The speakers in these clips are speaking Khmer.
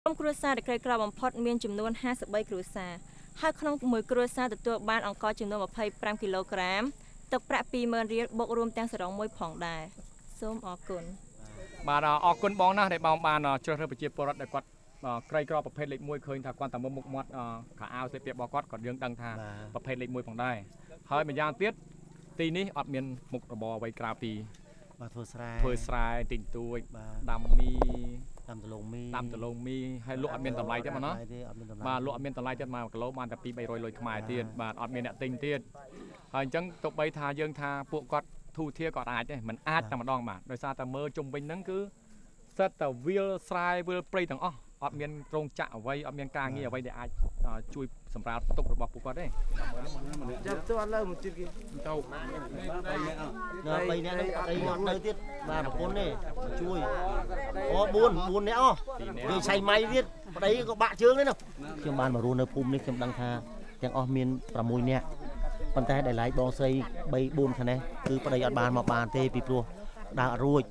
ក្រុមគ្រួសារដែលក្រីក្របំផុតមានចំនួន53គ្រួសារហើយក្នុងមួយគ្រួសារទទួលបានអង្ករចំនួន25គីឡូក្រាមទឹកប្រាក់20000រៀលបូករួមទាំងសរុបមួយផងដែរសូមអរគុណបាទអរគុណបងណាស់ដែលបងបានជ្រើសរើសប្រជាពលរដ្ឋដែលគាត់ក្រីក្រប្រភេទលេខ1ឃើញថាគាត់តែមុខមាត់ខោអាវស្លៀកពាក់របស់គាត់ក៏យើងដឹងថាប្រភេទលេខ1ផងដែរហើយម្យ៉ាងទៀតទីនេះអត់មានមុខរបរអ្វីក្រៅពីបាទធ្វើស្រែតិចតួចដាំមីដាំដលងមីហើយលក់អត់មានតម្លៃទេបងណាបាទលក់អត់មានតម្លៃទៀត1គីឡូបានតែ200-300លុយខ្មែរទៀតបាទអត់មានអ្នកទិញទៀតហើយអញ្ចឹងទោះបីថាយើងថាពួកគាត់ធូធាក៏អាចដែរมันអាចតែម្ដងបាទដោយសារតែមើលជុំវិញហ្នឹងគឺសិតតែវាលស្រែវាលព្រៃទាំងអស់អត់មានរោងចក្រអ្វីអត់មានការងារអ្វីដែលអាចជួយសម្រាប់ទុករបស់ពួកគាត់ទេចាប់ទៅលើមួយទៀតគេទៅ3នាក់នៅទៀតបាទប្រពន្ធទេជួយអូ4នាក់អស់វាឆៃម៉ៃទៀតប្តីក៏បាក់ជើងទេណាខ្ញុំបានមករស់នៅភូមិនេះខ្ញុំដឹងថាទាំងអស់មាន6នាក់ប៉ុន្តែដែលឡាយបងស្រី3 4ខាងនេះគឺប្តីអត់បានមកបានទេពីព្រោះដើរអត់រួច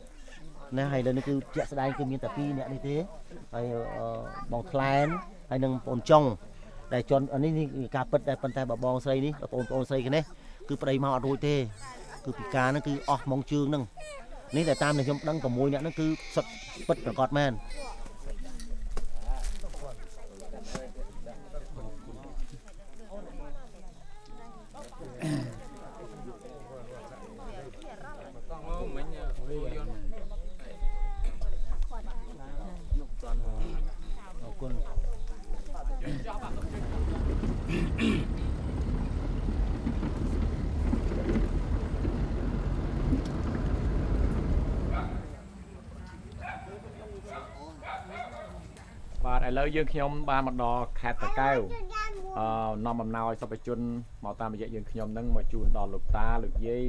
ណាហើយលើនេះគឺជាក់ស្ដែងគឺមានតែ2នាក់នេះទេហើយបងថ្លែនហើយនឹងបងចុងដែលជន់នេះការពិតតែប៉ុន្តែបងស្រីនេះបងប្អូនស្រីគ្នាគឺប្តីមកអត់រួចទេគឺពិការហ្នឹងគឺអស់ម៉ងជើងហ្នឹងនេះតែតាមដែលខ្ញុំដឹង6នាក់ហ្នឹងគឺសុទ្ធពិតប្រកបមែនបាទឥឡូវយើងខ្ញុំបានមកដល់ខេត្តតាកែវនាំអំណោយសពជនមកតាមរយៈយើងខ្ញុំនឹងមកជូនដល់លោកតាលោកយាយ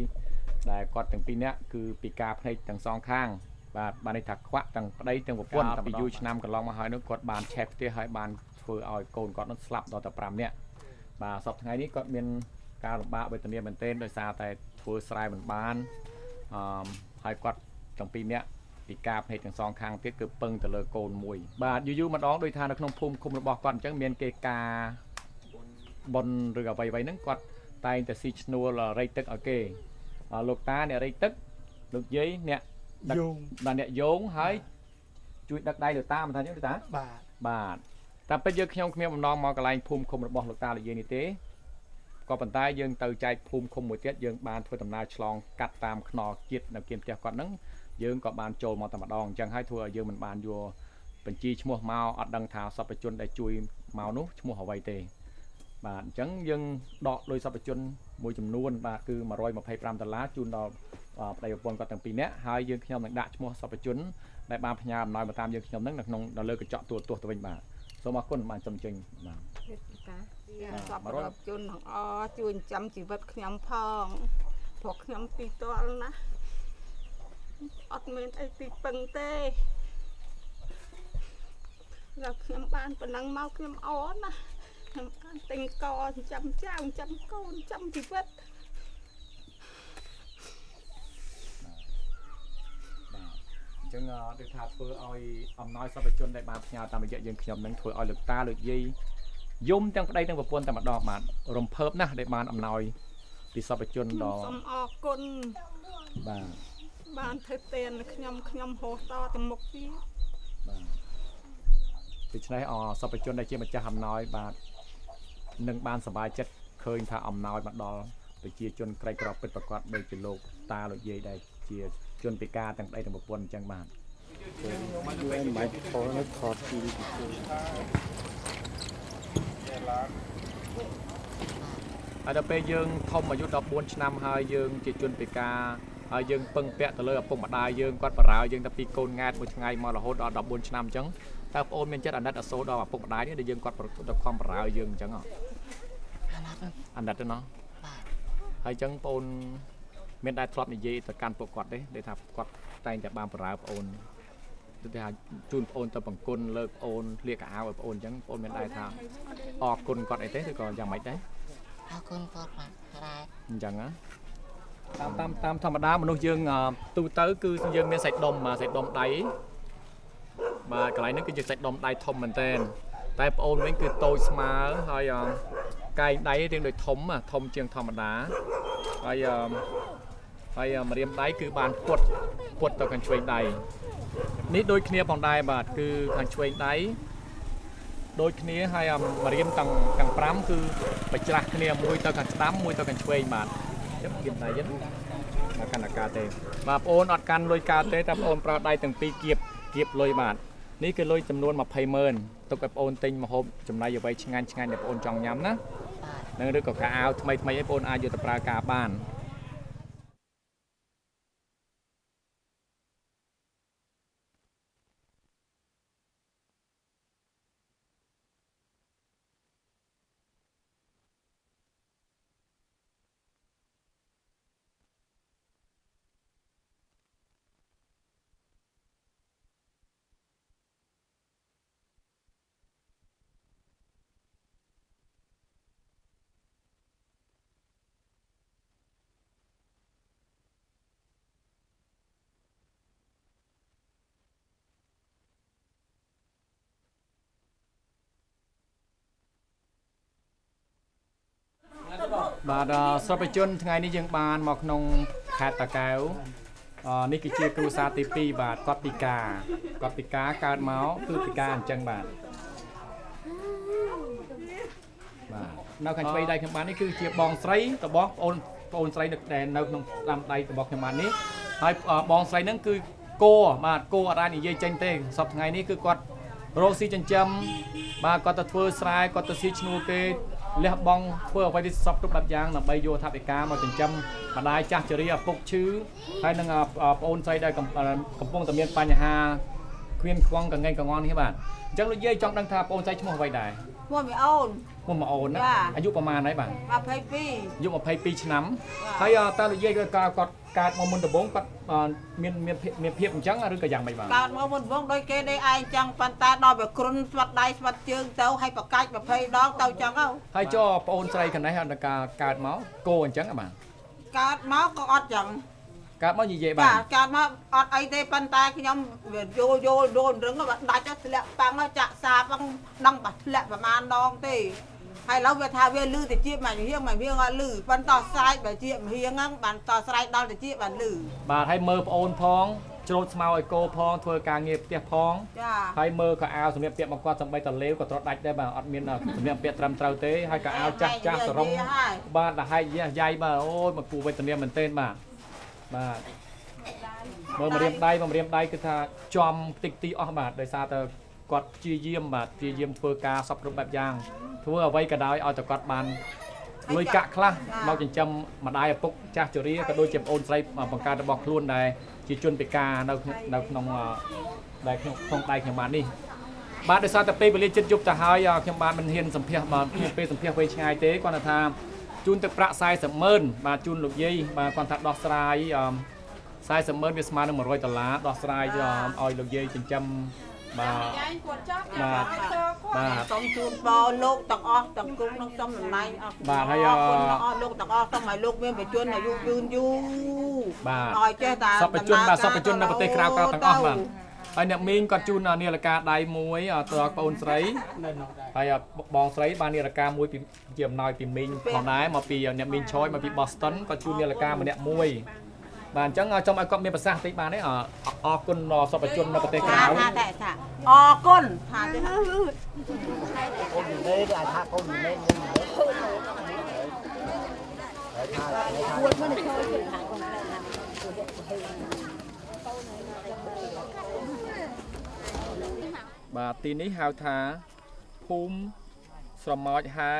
ដែលគាត់ទាំងពីរនាក់គឺពិការភ្នែកទាំងសងខាងបាទបានន័យថាខ្វាក់ទាំងប្តីទាំងប្រពន្ធពីយូរឆ្នាំកន្លងមកហើយនោះគាត់បានឆេះផ្ទះហើយបានធ្វើឲ្យកូនគាត់នោះស្លាប់ដល់តែ5នាក់បាទសពថ្ងៃនេះគាត់មានការលំបាកវេទនាមែនទែនដោយសារតែធ្វើស្រែមិនបានហើយគាត់ទាំងពីរនាក់ពីការភ្នែកទាំងសងខាងទៀតគឺពឹងទៅលើកូនមួយបាទយូរម្ដងដោយថានៅក្នុងភូមិឃុំរបស់គាត់អញ្ចឹងមានគេការប៉ុនឬអ្វីហ្នឹងគាត់តែងតែស៊ីឈ្នួលរែកទឹកឲ្យគេលោកតាអ្នករែកទឹកលោកយាយអ្នកដឹកបាទអ្នកយោងហើយជួយដឹកដៃលោកតាមិនថាអញ្ចឹងទេតាបាទតែពេលយើងខ្ញុំគ្មានបំណងមកកន្លែងភូមិឃុំរបស់លោកតាលោកយាយនេះទេក៏ប៉ុន្តែយើងទៅចែកភូមិឃុំមួយទៀតយើងបានធ្វើដំណើរឆ្លងកាត់តាមខ្នល់ជាតិនៅគៀមផ្ទះគាត់ហ្នឹងយើងក៏បានចូលមកតែម្ដងអញ្ចឹងហើយធ្វើឲ្យយើងមិនបានយកបញ្ជីឈ្មោះមកអត់ដឹងថាសពជនដែលជួយមកនោះឈ្មោះអ្វីទេបាទអញ្ចឹងយើងដកលុយសពជនមួយចំនួនបាទគឺ$125ជូនដល់ប្តីប្រពន្ធគាត់ទាំងពីរនាក់ហើយយើងខ្ញុំនឹងដាក់ឈ្មោះសពជនដែលបានផ្ញើអំណោយមកតាមយើងខ្ញុំនឹងនៅក្នុងលើកញ្ចក់ទូរទស្សន៍ទៅវិញបាទសូមអរគុណបានចំចេញបាទសពរដ្ឋជនទាំងអជួយចាំជីវិតខ្ញុំផងព្រោះខ្ញុំទីតលណាអត់មានអីទីពឹងទេแล้วខ្ញុំបានប៉ុណ្ណឹងមកខ្ញុំអរណាខ្ញុំបានទិញកចាំចៅចាំកូនចាំជីវិតអញ្ចឹងដូចថាធ្វើឲ្យអំណោយសពជនដែលបានផ្ញើតាមរយៈយើងខ្ញុំនឹងធ្វើឲ្យលោកតាលោកយាយយំទាំងប្តីទាំងប្រពន្ធតែម្ដងបាទរំភើបណាស់ដែលបានអំណោយពីសពជនដល់សូមអរគុណបាទបានធ្វើទានខ្ញុំហោះតទៅមុខទៀតបាទដូច្នេះសពជនដែលជាម្ចាស់អំណោយបាទនឹងបានសប្បាយចិត្តឃើញថាអំណោយមកដល់ប្រជាជនក្រីក្រពិតប្រាកដដូចជាលោកតាលោកយាយដែលជាជនពិការទាំងប្តីទាំងប្រពន្ធអញ្ចឹងបាទមិនខលនេះខលទីហើយដល់ពេលយើងធំអាយុ14ឆ្នាំហើយយើងជាជនពិការហើយយើងពឹងពាក់ទៅលើឪពុកម្ដាយយើងគាត់បរើយើងតែពីកូនង៉ែតមួយថ្ងៃមករហូតដល់14ឆ្នាំអញ្ចឹងតើបងអូនមានចិត្តអាណិតអាសូរដល់ឪពុកម្ដាយនេះដែលយើងគាត់ទៅខំបរើយើងអញ្ចឹងអាណិតទេណោះហើយអញ្ចឹងបងអូនមានដែរធ្លាប់និយាយទៅកាន់ពួកគាត់ទេដែលថាគាត់តែងតែបានបរើបងអូនទៅថាជូនបងអូនទៅបង្គន់លើកបងអូនលាកកៅអៅឲ្យបងអូនអញ្ចឹងបងអូនមានដែរថាអរគុណគាត់អីទេឬក៏យ៉ាងម៉េចដែរអរគុណគាត់ដែរអញ្ចឹងណាតាមធម្មតាមនុស្សយើងទូទៅគឺយើងមានសាច់ដុំដៃ បាទកន្លែងហ្នឹងគឺជាសាច់ដុំដៃធំមែនទែនតែប្អូនវិញគឺតូចស្មើហើយកែងដៃរៀងដូចធំជាងធម្មតាហើយម្រាមដៃគឺបានពុតទៅខាងឆ្វេងដៃនេះដូចគ្នាផងដែរបាទគឺខាងឆ្វេងដៃដូចគ្នាហើយម្រាមទាំង5គឺបញ្ច្រាស់គ្នាមួយទៅខាងស្ដាំមួយទៅខាងឆ្វេងបាទចឹងគៀបដៃចឹងមកកាន់អាការទេបាទបងប្អូនអត់កាន់លុយការទេតែបងប្អូនប្រើដៃទាំងពីរគៀបលុយបាទនេះគឺលុយចំនួន200000ទុកឲ្យបងប្អូនទិញម្ហូបចំណីអ្វីឆ្ងាញ់ដែលបងប្អូនចង់ញ៉ាំណានឹងឬក៏កាអាវថ្មីអីបងប្អូនអាចយកទៅប្រើការបានបាទសពជនថ្ងៃនេះយើងបានមកក្នុងខេត្តតាកែវនេះគឺជាគ្រួសារទី2បាទគាត់ពិការកើតមកគឺពិការអញ្ចឹងបាទនៅខាងឆ្វេងដៃខ្ញុំបាននេះគឺជាបងស្រីរបស់បងប្អូនស្រីដែលនៅក្នុងស្ដាំដៃរបស់ខ្ញុំបាននេះហើយបងស្រីហ្នឹងគឺគោបាទគោអត់អាចនិយាយចេញទេសប្តាហ៍ថ្ងៃនេះគឺគាត់រកស៊ីចិញ្ចឹមបាទគាត់ទៅធ្វើស្រែគាត់ទៅស៊ីឈ្នួលគេលះបង់ធ្វើអ្វីទីសពគ្រប់បែបយ៉ាងដើម្បីយកថវិកាមកចិញ្ចឹមម្ដាយចាស់ជរាឪពុកឈឺហើយនឹងប្អូនស្រីដែលកំពុងតែមានបញ្ហាគ្មានខ្វងកងែងកងន់នេះបាទអញ្ចឹងលោកយាយចង់ដឹងថាប្អូនស្រីឈ្មោះអ្វីដែរឈ្មោះមីអូនណាអាយុប្រហែលហើយបាទ22អាយុ22ឆ្នាំហើយតើលោកយាយគាត់កើតមកមុនដំបូងគាត់មានភាពអញ្ចឹងឬក៏យ៉ាងម៉េចបាទកើតមកមុនដំបូងដូចគេđâyឯងអញ្ចឹងប៉ុន្តែដល់វាគ្រុនស្វាត់ដៃស្វាត់ជើងទៅហើយប្រកាច់20ដងទៅអញ្ចឹងហើយចុះប្អូនស្រីខាងនេះអត់ការកើតមកគោអញ្ចឹងបាទកើតមកក៏អត់អញ្ចឹងកើតមកនិយាយបាទកើតមកអត់អីទេប៉ុន្តែខ្ញុំវាយល់រឹងបាត់ដាច់ទៅធ្លាក់ប៉ាំងចាក់សាបងដឹងបាត់ធ្លាក់ប្រហែលដងទេហើយឥឡូវវាថាវាលឺតិចមួយហៀងអត់លឺប៉ុន្តែស្រែកបើជាហៀងហ្នឹងបានតស្រែកដល់តិចបានលឺបាទហើយមើលប្អូនផងច្រូតស្មៅឲ្យគោផងធ្វើការងារផ្ទះផងចាហើយមើលកៅអៅសម្រាប់ពាក់មកគាត់សំបីតលេវក៏ត្រត់ដាច់ដែរបាទអត់មានសម្រាប់ពាក់ត្រឹមត្រូវទេហើយកៅអៅចាស់សរុងបាទដល់ហែកយាយបាទអូយមកគូវេទនាមែនទែនបាទមើលម្រាមដៃគឺថាចំតិចទីអស់បាទដោយសារតែគាត់ព្យាយាមធ្វើការសពគ្រប់បែបយ៉ាងធ្វើអ្វីក៏ដោយឲ្យតែគាត់បានលុយកាក់ខ្លះមកចិញ្ចឹមម្ដាយឪពុកចាស់ជរាក៏ដូចជាប្អូនស្រីបង្កើតរបស់ខ្លួនដែលជាជនពិការនៅក្នុងដៃខ្ញុំបាននេះបាទដោយសារតែពេលវេលាជិតយប់ទៅហើយខ្ញុំបានមិនហ៊ានសម្ភាសពេលសម្ភាសវែងឆ្ងាយទេគាត់ថាជូនទឹកប្រាក់400,000បាទជូនលោកយាយបាទគាត់ថាដោះស្រាយ400,000វាស្មើនឹង$100ដោះស្រាយឲ្យលោកយាយចិញ្ចឹមបាទសូមជូនបងលោកទាំងអស់ទាំងគុំក្នុងសំណៃអស់បាទហើយលោកទាំងអស់សូមឲ្យលោកមានបញ្ជនអាយុយឺនយូរបាទឲ្យចេះតែសពបញ្ជននៅប្រទេសក្រៅទាំងអស់បាទហើយអ្នកមីងគាត់ជូននាឡិកាដៃមួយទៅដល់បងស្រីហើយបងស្រីបាននាឡិកាមួយជាអំណោយពីមីងផងដែរមកពីអ្នកមីងឆយមកពី Boston គាត់ជូននាឡិកាម្នាក់មួយបាទអញ្ចឹងសូមឲ្យគាត់មានប្រសាសន៍តិចបានទេអរគុណសពជននៅប្រទេសក្រៅថាអរគុណថាទេអូននេះអាចថាអូននេះបាទទីនេះហៅថាភូមិស្រមោចហែ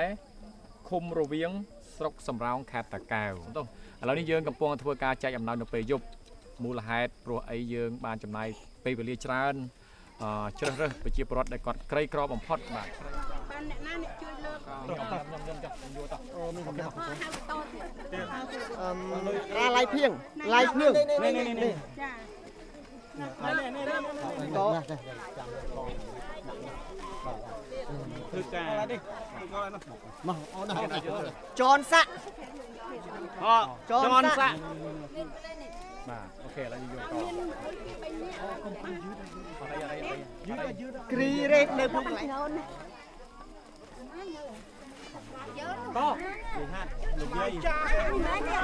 ឃុំរវៀងស្រុកសំរោងខេត្តតាកែវឥឡូវនេះយើងកំពុងធ្វើការចែកអំណោយនៅពេលយប់មូលហេតុព្រោះអីយើងបានចំណាយពេលវេលាច្រើនជ្រើសរើសប្រជាពលរដ្ឋដែលគាត់ក្រីក្របំផុតបាទបានអ្នកណាអ្នកជួយលើកខ្ញុំចោះយកតអូមានកំណត់ឡាយភៀងនេះចាតធ្វើការនេះមកអូនចនសាក់ចនសាក់ បាទអូខេឥឡូវយើងយកតអីគ្រីរេតនៅក្នុងកន្លែង ក៏លោកយាយ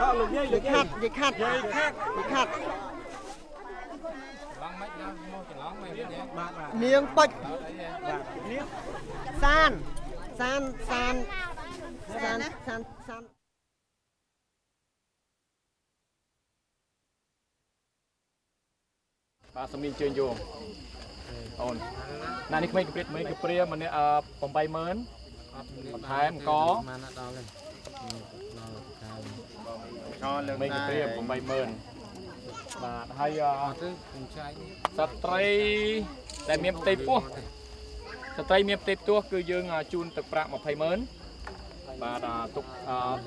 ក៏លោកយាយលោកយាយ និយាយខាត់ នាងបាច់សាន បាទសំលៀងជើងយងអូនណានេះក្មេងគព្រាម្នាក់80000បន្ថែមកក្មេងគព្រា80000បាទហើយស្ត្រីដែលមានផ្ទៃពោះស្ត្រីមានផ្ទៃផ្ទាស់គឺយើងជូនទឹកប្រាក់20000បាទទុក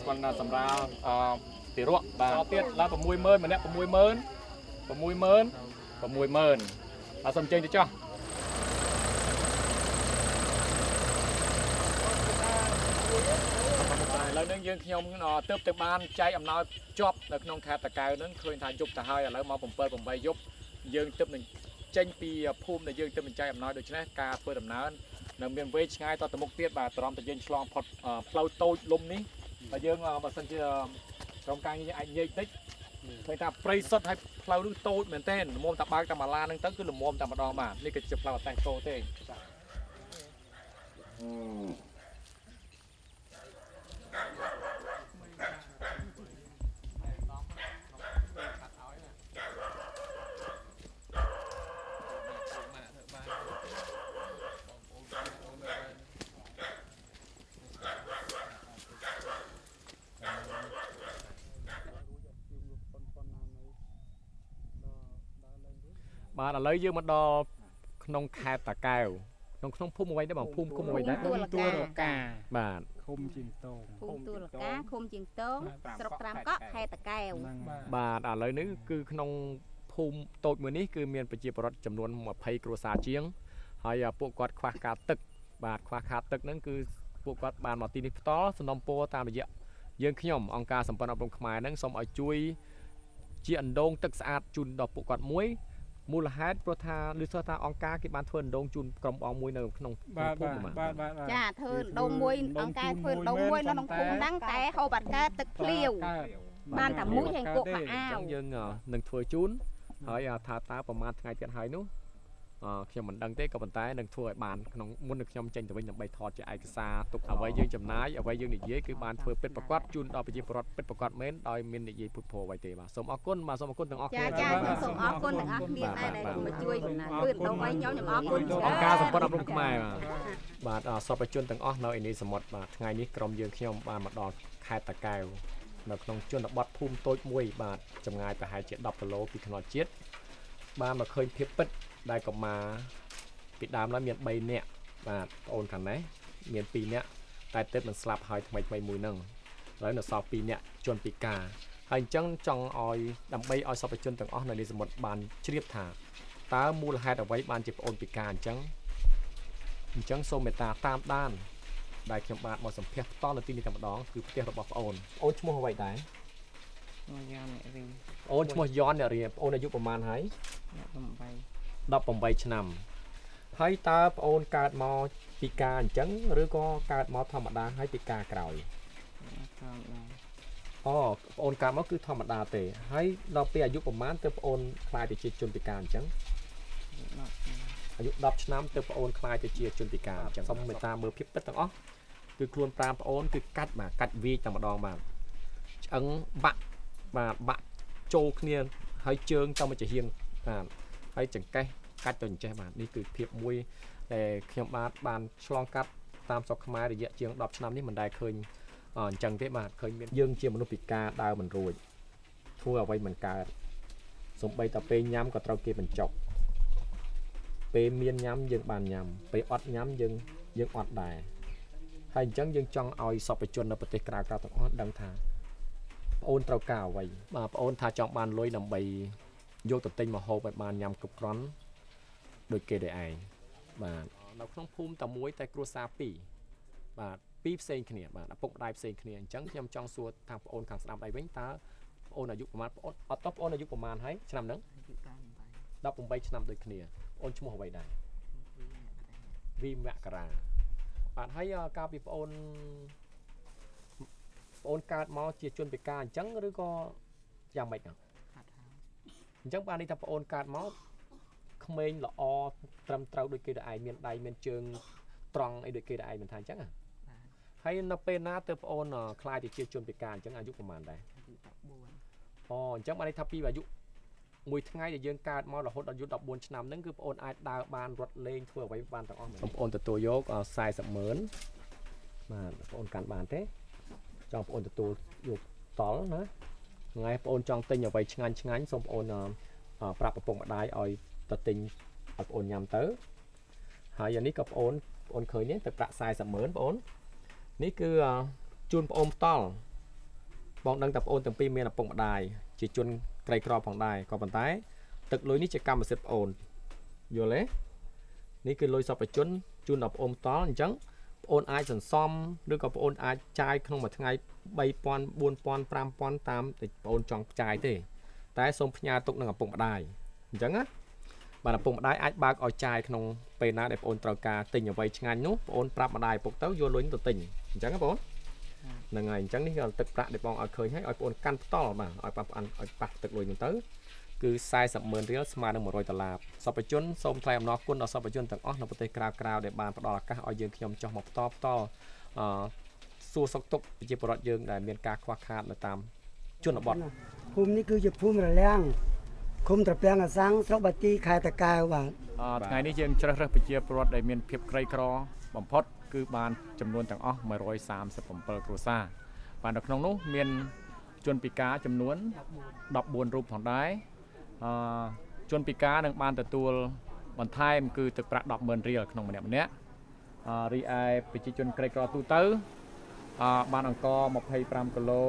គាត់ណាសម្រាប់ទារកបាទទៀតឡើង60000ម្នាក់60000បាទសុំចេញទៅចោះឥឡូវនេះយើងខ្ញុំទើបទៅបានចែកអំណោយជាប់នៅក្នុងខេត្តតាកែវហ្នឹងឃើញថាយប់ទៅហើយឥឡូវមក7 8យប់យើងទើបនឹងចេញពីភូមិដែលយើងទើបនឹងចែកអំណោយដូច្នេះការធ្វើដំណើរនៅមានវែងឆ្ងាយតទៅមុខទៀតបាទទ្រាំតែយើងឆ្លងផុតផ្លូវតូចលំនេះបើយើងបើសិនជាក្រុមការងារអាចញែកតិចឃើញថាព្រៃសុទ្ធហើយផ្លូវនោះតូចមែនទែនល្មមតែបើកតែម៉ាឡាហ្នឹងទៅគឺល្មមតែម្ដងបាទនេះគឺជាផ្លូវអតេះតូទេបាទឥឡូវយើងមកដល់ក្នុងខេត្តតាកែវក្នុងភូមិអ្វីដែរបងភូមិឃុំអ្វីដែរ ទួលរកា បាទ ឃុំជាងតង ភូមិទួលរកាឃុំជាងតងស្រុកត្រាំកក់ខេត្តតាកែវ បាទឥឡូវនេះគឺក្នុងភូមិតូចមួយនេះគឺមានប្រជាពលរដ្ឋចំនួន20គ្រួសារជាងហើយពួកគាត់ខ្វះការទឹកបាទខ្វះខាតទឹកហ្នឹងគឺពួកគាត់បានមកទីនេះផ្ទាល់សំណុំពរតាមរយៈយើងខ្ញុំអង្គការសម្ព័ន្ធអប់រំខ្មែរហ្នឹងសូមឲ្យជួយជាអណ្ដូងទឹកស្អាតជូនដល់ពួកគាត់មួយមូលហេតុព្រោះថាឮថាអង្គការគេបានធ្វើអណ្ដូងជូនក្រុមបងមួយនៅក្នុងភូមិបាទ ចាធ្វើអណ្ដូងមួយអង្គការធ្វើអណ្ដូងមួយនៅក្នុងភូមិហ្នឹងតែហូបបាត់កើតទឹកភ្លាវបានតែមួយហើយគក់មកអាវ យើងនឹងធ្វើជូនហើយថាតើប្រហែលថ្ងៃទៀតហើយនោះខ្ញុំមិនដឹងទេក៏ប៉ុន្តែនឹងធ្វើឲ្យបានក្នុងមុននឹងខ្ញុំចេញទៅវិញដើម្បីថតជាឯកសារទុកអ្វីយើងចំណាយអ្វីយើងនិយាយគឺបានធ្វើពិតប្រាកដជូនដល់ប្រជាពលរដ្ឋពិតប្រាកដមែនដោយមាននិយាយពុតពោអ្វីទេបាទសូមអរគុណបាទសូមអរគុណទាំងអស់គ្នា ចាសូមអរគុណទាំងអស់គ្នាដែលមកជួយធ្វើអណ្ដូងឲ្យខ្ញុំអរគុណ អង្គការសម្ព័ន្ធអប់រំខ្មែរបាទសពជនទាំងអស់នៅឯនេះសមុទ្របាទថ្ងៃនេះក្រុមយើងខ្ញុំបានមកដល់ខេត្តតាកែវនៅក្នុងជនបទភូមិតូចមួយបាទចម្ងាយប្រហែលជា10គីឡូពីថ្នាក់ជាតិបានមកឃើញភាពពិតដែលកុមារពីដើមឡើយមាន3នាក់បាទប្អូនខាងនេះមាន2នាក់តែទើបមិនស្លាប់ហើយថ្មីមួយហ្នឹងឥឡូវនៅសល់2នាក់ជនពិការហើយអញ្ចឹងចង់ឲ្យដើម្បីឲ្យសពជនទាំងអស់នៅនេះសមុទ្របានជ្រាបថាតើមូលហេតុអ្វីបានជាប្អូនពិការអញ្ចឹងសូមមេត្តាតាមដានដែលខ្ញុំបាទមកសម្ភាសផ្ទាល់នៅទីនេះតែម្ដងគឺផ្ទះរបស់ប្អូនឈ្មោះអ្វីដែរ យ៉ានអ្នករី អូនឈ្មោះយ៉នអ្នករៀនប្អូនអាយុប្រហែលហើយ 18ឆ្នាំហើយតើប្អូនកើតមកពិការអញ្ចឹងឬក៏កើតមកធម្មតាហើយពិការក្រោយអូប្អូនកើតមកគឺធម្មតាទេហើយដល់ពេលអាយុប្រហែលទៅប្អូនខ្លាយទៅជាជនពិការអញ្ចឹងអាយុ10ឆ្នាំទៅប្អូនខ្លាយទៅជាជនពិការអញ្ចឹងសូមមេត្តាមើលភាពពិតទាំងអស់គឺខ្លួនប្រាំប្អូនគឺកាច់វាយតែម្ដងបាទឆ្អឹងបាក់ចូលគ្នាហើយជើងទៅមកជាហៀងបាទហើយចង្កេះកាច់ទៅអញ្ចេះបាទនេះគឺភាពមួយដែលខ្ញុំបានឆ្លងកាត់តាមស្រុកខ្មែររយៈជាង10ឆ្នាំនេះមិនដែលឃើញអញ្ចឹងទេបាទឃើញមានយើងជាមនុស្សពិការដើរមិនរួចធ្វើអ្វីមិនកើតសំបីតែពេលញ៉ាំក៏ត្រូវគេបញ្ចុកពេលមានញ៉ាំយើងបានញ៉ាំពេលអត់ញ៉ាំយើងអត់ដែរហើយអញ្ចឹងយើងចង់ឲ្យសពជននៅប្រទេសក្រៅទាំងអស់ដឹងថាប្អូនត្រូវការអ្វីបាទប្អូនថាចង់បានលុយដើម្បីយកទៅទិញមកហូបឲ្យបានញ៉ាំគ្រប់គ្រាន់ដូចគេដែរឯងបាទនៅក្នុងភូមិតែមួយតែគ្រួសារ2បាទ2ផ្សេងគ្នាបាទឪពុកម្ដាយផ្សេងគ្នាអញ្ចឹងខ្ញុំចង់សួរថាប្អូនខាងស្ដាំដៃវិញតើ អូនអាយុប្រហែលអត់តអូនអាយុប្រហែលហើយឆ្នាំហ្នឹង18ឆ្នាំដូចគ្នាអូនឈ្មោះអ្វីដែរវិមករាបាទហើយកាលពីប្អូនកើតមកជាជនពិការអញ្ចឹងឬក៏យ៉ាងម៉េចហ្នឹងអញ្ចឹងបាននេះថាប្អូនកើតមកក្មេងល្អត្រឹមត្រូវដូចគេដែរឯងមានដៃមានជើងត្រង់អីដូចគេដែរឯងមិនថាអញ្ចឹងហើយនៅពេលណាទៅប្អូនខ្លាយទៅជាជនពិការអញ្ចឹងអាយុប្រហែលដែរអូអញ្ចឹងបាននេះថាពីអាយុមួយថ្ងៃដែលយើងកើតមករហូតដល់អាយុ14ឆ្នាំហ្នឹងគឺប្អូនអាចដើរបានរត់លេងធ្វើអ្វីបានទាំងអស់បងប្អូនទទួលយក40ម៉ឺនបាទបងប្អូនកាន់បានទេចង់បងប្អូនទទួលយកតល់ណាថ្ងៃបងប្អូនចង់ទិញអ្វីឆ្ងាញ់សូមបងប្អូនប្រាប់ឪពុកម្ដាយឲ្យទៅទិញឲ្យបងប្អូនញ៉ាំទៅហើយអានេះក៏បងប្អូនឃើញនេះទឹកប្រាក់40ម៉ឺនបងប្អូននេះគឺជូនបងប្អូនតល់បងដឹងតែបងប្អូនទាំងពីរមានឪពុកម្ដាយជាជនក្រីក្រផងដែរក៏ប៉ុន្តែទឹកលុយនេះជាកម្មសិទ្ធិបងប្អូនយល់ទេនេះគឺលុយសពជនជូនដល់បងប្អូនតល់អញ្ចឹងបងប្អូនអាចសន្សំឬក៏បងប្អូនអាចចាយក្នុងមួយថ្ងៃ3000 4000 5000តាមតែបងប្អូនចង់ចាយទេតែសូមផ្ញើទុកនឹងឪពុកម្ដាយអញ្ចឹងណាបាទឪពុកម្ដាយអាចបើកឲ្យចាយក្នុងពេលណាដែលបងប្អូនត្រូវការទិញអ្វីឆ្ងាញ់នោះបងប្អូនប្រាប់ម្ដាយឪពុកទៅយកលុយទៅទិញអញ្ចឹងណាបងហ្នឹងហើយអញ្ចឹងនេះគឺទឹកប្រាក់ដែលបងឲ្យឃើញហើយឲ្យបងប្អូនកាន់ផ្ទាល់បាទឲ្យប៉ះទឹកលុយនោះទៅគឺ40ម៉ឺនរៀលស្មើនឹង$100សពជនសូមថ្លែងអំណរគុណដល់សពជនទាំងអស់នៅប្រទេសក្រៅដែលបានផ្ដល់ឱកាសឲ្យយើងខ្ញុំចុះមកផ្ទាល់សួរសុខទុក្ខប្រជាពលរដ្ឋយើងដែលមានការខ្វះខាតនៅតាមជនបទភូមិនេះគឺជាភូមិរលាំងឃុំត្រពាំងអាសាំងស្រុកបាទីខេត្តតាកែវបាទថ្ងៃនេះយើងជ្រើសរើសប្រជាពលរដ្ឋដែលមានភាពក្រីក្របំផុតគឺបានចំនួនទាំងអស់137គ្រួសារបាទនៅក្នុងនោះមានជនពិការចំនួន14រូបផងដែរជនពិការនឹងបានទទួលបន្ថែមគឺទឹកប្រាក់100000រៀលក្នុងម្នាក់រីឯប្រជាជនក្រីក្រទូទៅបានអង្គ25គីឡូ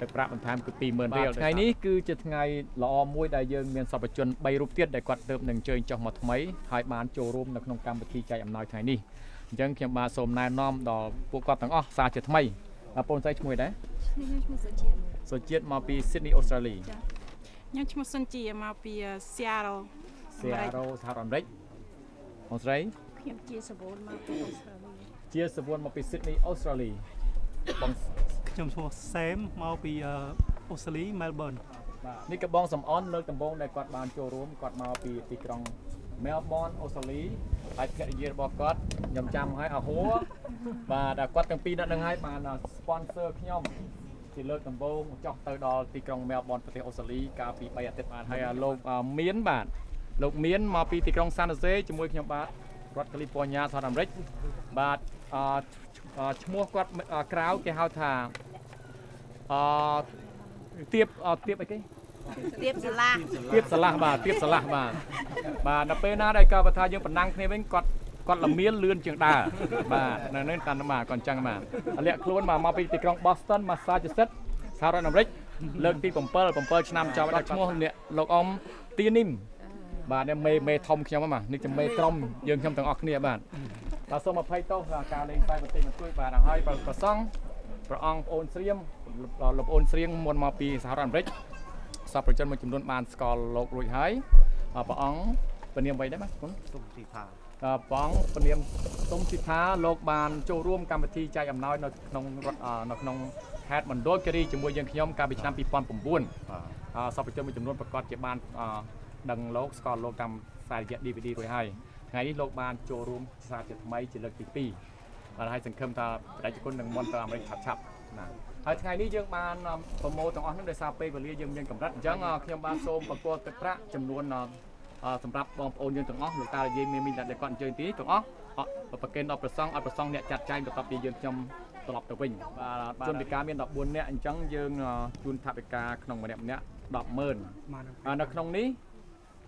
ទឹកប្រាក់បន្ថែមគឺ20000រៀលថ្ងៃនេះគឺជាថ្ងៃល្អមួយដែលយើងមានសពជន3រូបទៀតដែលគាត់ទើបនឹងអញ្ជើញចុះមកថ្មីហើយបានចូលរួមនៅក្នុងកម្មវិធីចែកអំណោយថ្ងៃនេះអញ្ចឹងខ្ញុំបាទសូមណែនាំដល់ពួកគាត់ទាំងអស់សារជាថ្មីបងប្អូនស្រីឈ្មោះអីដែរខ្ញុំឈ្មោះសុជាតិមកពី Sydney អូស្ត្រាលីខ្ញុំឈ្មោះសុនជាមកពី Seattle សហរដ្ឋអាមេរិកបងស្រីខ្ញុំជាសវនមកពីអូស្ត្រាលីជាសវនមកពី Sydney អូស្ត្រាលីបងខ្ញុំឈ្មោះ Sam មកពីអូស្ត្រាលី Melbourne បាទនេះក៏បងសំអនលើកដំបូងដែលគាត់បានចូលរួមគាត់មកពីទីក្រុង Melbourne អូស្ត្រាលីហើយភរិយារបស់គាត់ខ្ញុំចាំឲ្យអហួរបាទគាត់ទាំងពីរនាក់នឹងឲ្យបាន sponsor ខ្ញុំជាលើកដំបូងចុះទៅដល់ទីក្រុង Melbourne ប្រទេសអូស្ត្រាលីកាលពី3អាទិត្យបានហើយលោកមានបាទលោកមានមកពីទីក្រុង San Jose ជាមួយខ្ញុំបាទរដ្ឋ California សហរដ្ឋអាមេរិកបាទឈ្មោះគាត់ក្រៅគេហៅថាទៀបអីគេទៀបសាឡាបាទទៀបសាឡាបាទនៅពេលណាដែលគាត់ថាយើងប្រណាំងគ្នាវិញគាត់ល្មៀនលឿនជាងដើរបាទនៅនេះកាន់បាទគាត់អញ្ចឹងបាទលាក់ខ្លួនមកពីទីក្រុង Boston Massachusetts សហរដ្ឋអាមេរិកលើកទី7ឆ្នាំចប់ដល់ឈ្មោះលោកអ៊ំទីនីមបាទនេះមេធំខ្ញុំបាទនេះជាមេក្រុមយើងខ្ញុំទាំងអស់គ្នាបាទសូមអភ័យទោសការលេងសើចបន្តិចបន្តួចបាទហើយប្រសង់ព្រះអង្គប្អូនស្រៀងលោកប្អូនស្រៀងមុនមកពីសហរដ្ឋអាមេរិកសពប្រជាជនមួយចំនួនបានស្គាល់លោករួចហើយព្រះអង្គពនាមអ្វីដែរបាទគុណសុំទីថាព្រះអង្គពនាមសុំទីថាលោកបានចូលរួមកម្មវិធីចែកអំណោយនៅក្នុងខេត្តមណ្ឌលគិរីជាមួយយើងខ្ញុំកាលពីឆ្នាំ2009សពប្រជាជនមួយចំនួនប្រកាសជាបានដឹងលោកស្គាល់លោកតាមសាររយៈ DVD រួចហើយថ្ងៃនេះលោកបានចូលរួមសារជាថ្មីជាលើកទី2បាទហើយសង្ឃឹមថាប្រជាជននឹងមុនទៅអាមេរិកឆាប់ណាហើយថ្ងៃនេះយើងបានប្រម៉ូទទាំងអស់នោះដោយសារពេលវេលាយើងមានកម្រិតអញ្ចឹងខ្ញុំបានសូមបង្គាប់ទឹកប្រាក់ចំនួនសម្រាប់បងប្អូនយើងទាំងអស់លោកតាយាយមានដែលគាត់អញ្ជើញទីទាំងអស់ប្រកេនដល់ប្រសង់ឲ្យប្រសង់អ្នកចាត់ចែងបន្ទាប់ពីយើងខ្ញុំត្រឡប់ទៅវិញបាទជនពិការមាន14នាក់អញ្ចឹងយើងជូនថវិកាក្នុងម្នាក់100000នៅក្នុងនេះ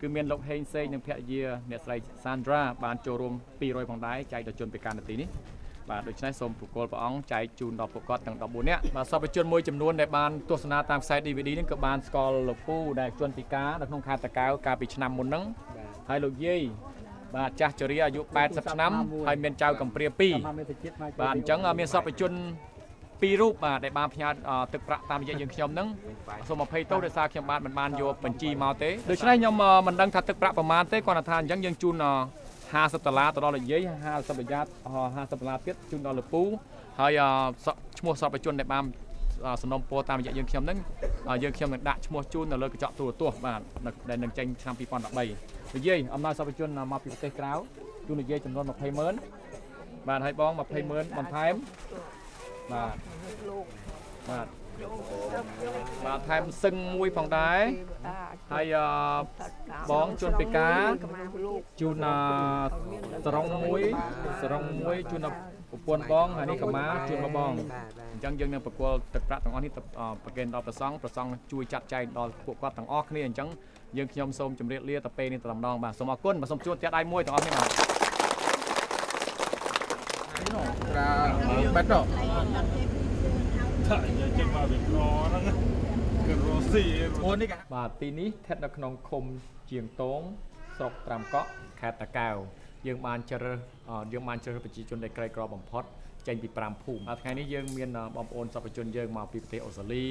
គឺមានលោកហេងសេងនិងភរិយាអ្នកស្រី Sandra បានចូលរួម200ផងដែរចែកដល់ជនពិការនៅទីនេះបាទដូច្នេះសូមប្រគល់ព្រះអង្គចែកជូនដល់ពួកគាត់ទាំង14នាក់បាទសពជនមួយចំនួនដែលបានទស្សនាតាមខ្សែ DVD នេះក៏បានស្គាល់លោកពូដែលជនពិការនៅក្នុងខេត្តតាកែវកាលពីឆ្នាំមុនហ្នឹងហើយលោកយាយបាទចាស់ជរាអាយុ80ឆ្នាំហើយមានចៅកំព្រា2បាទអញ្ចឹងមានសពជន 2 រូបបាទដែលបានផ្ញើទឹកប្រាក់តាមរយៈយើងខ្ញុំហ្នឹងសូមអភ័យទោសដោយសារខ្ញុំបានមិនបានយកបញ្ជីមកទេដូច្នេះខ្ញុំមិនដឹងថាទឹកប្រាក់ប្រមាណទេគាត់ថាអញ្ចឹងយើងជូន$50ទៅដល់លោកយាយ$50ទៀតជូនដល់លោកពូហើយឈ្មោះសពជនដែលបានសំណុំពរតាមរយៈយើងខ្ញុំហ្នឹងយើងខ្ញុំនឹងដាក់ឈ្មោះជូននៅលើកញ្ចក់ទូរទស្សន៍បាទដែលនឹងចេញឆ្នាំ2013លោកយាយអំណោយសពជនមកពីប្រទេសក្រៅជូនលោកយាយចំនួន$20,000បាទហើយបង$20,000បន្ថែមបាទថែមសឹងមួយផងដែរហើយបងជួនពេកាជូនសរងមួយជូនប្រពន្ធបងហើយនេះកម្មាជូនមកបងអញ្ចឹងយើងនឹងប្រគល់ទឹកប្រាក់ទាំងអស់នេះប្រគេនដល់ព្រះសង្ឃជួយចាត់ចែងដល់ពួកគាត់ទាំងអស់គ្នាអញ្ចឹងយើងខ្ញុំសូមជម្រាបលាទៅពេលនេះតែម្ដងបាទសូមអរគុណបាទសូមជួនផ្ទះដៃមួយទាំងអស់គ្នាបាទបាត់ដល់បាទទីនេះស្ថិតនៅក្នុងឃុំជាងតងស្រុកត្រាំកក់ខេត្តតាកែវយើងបានជ្រើសប្រជាជនដែលក្រីក្របំផុតចេញពី5ភូមិថ្ងៃនេះយើងមានបងប្អូនសពជនយើងមកពីប្រទេសអូស្ត្រាលី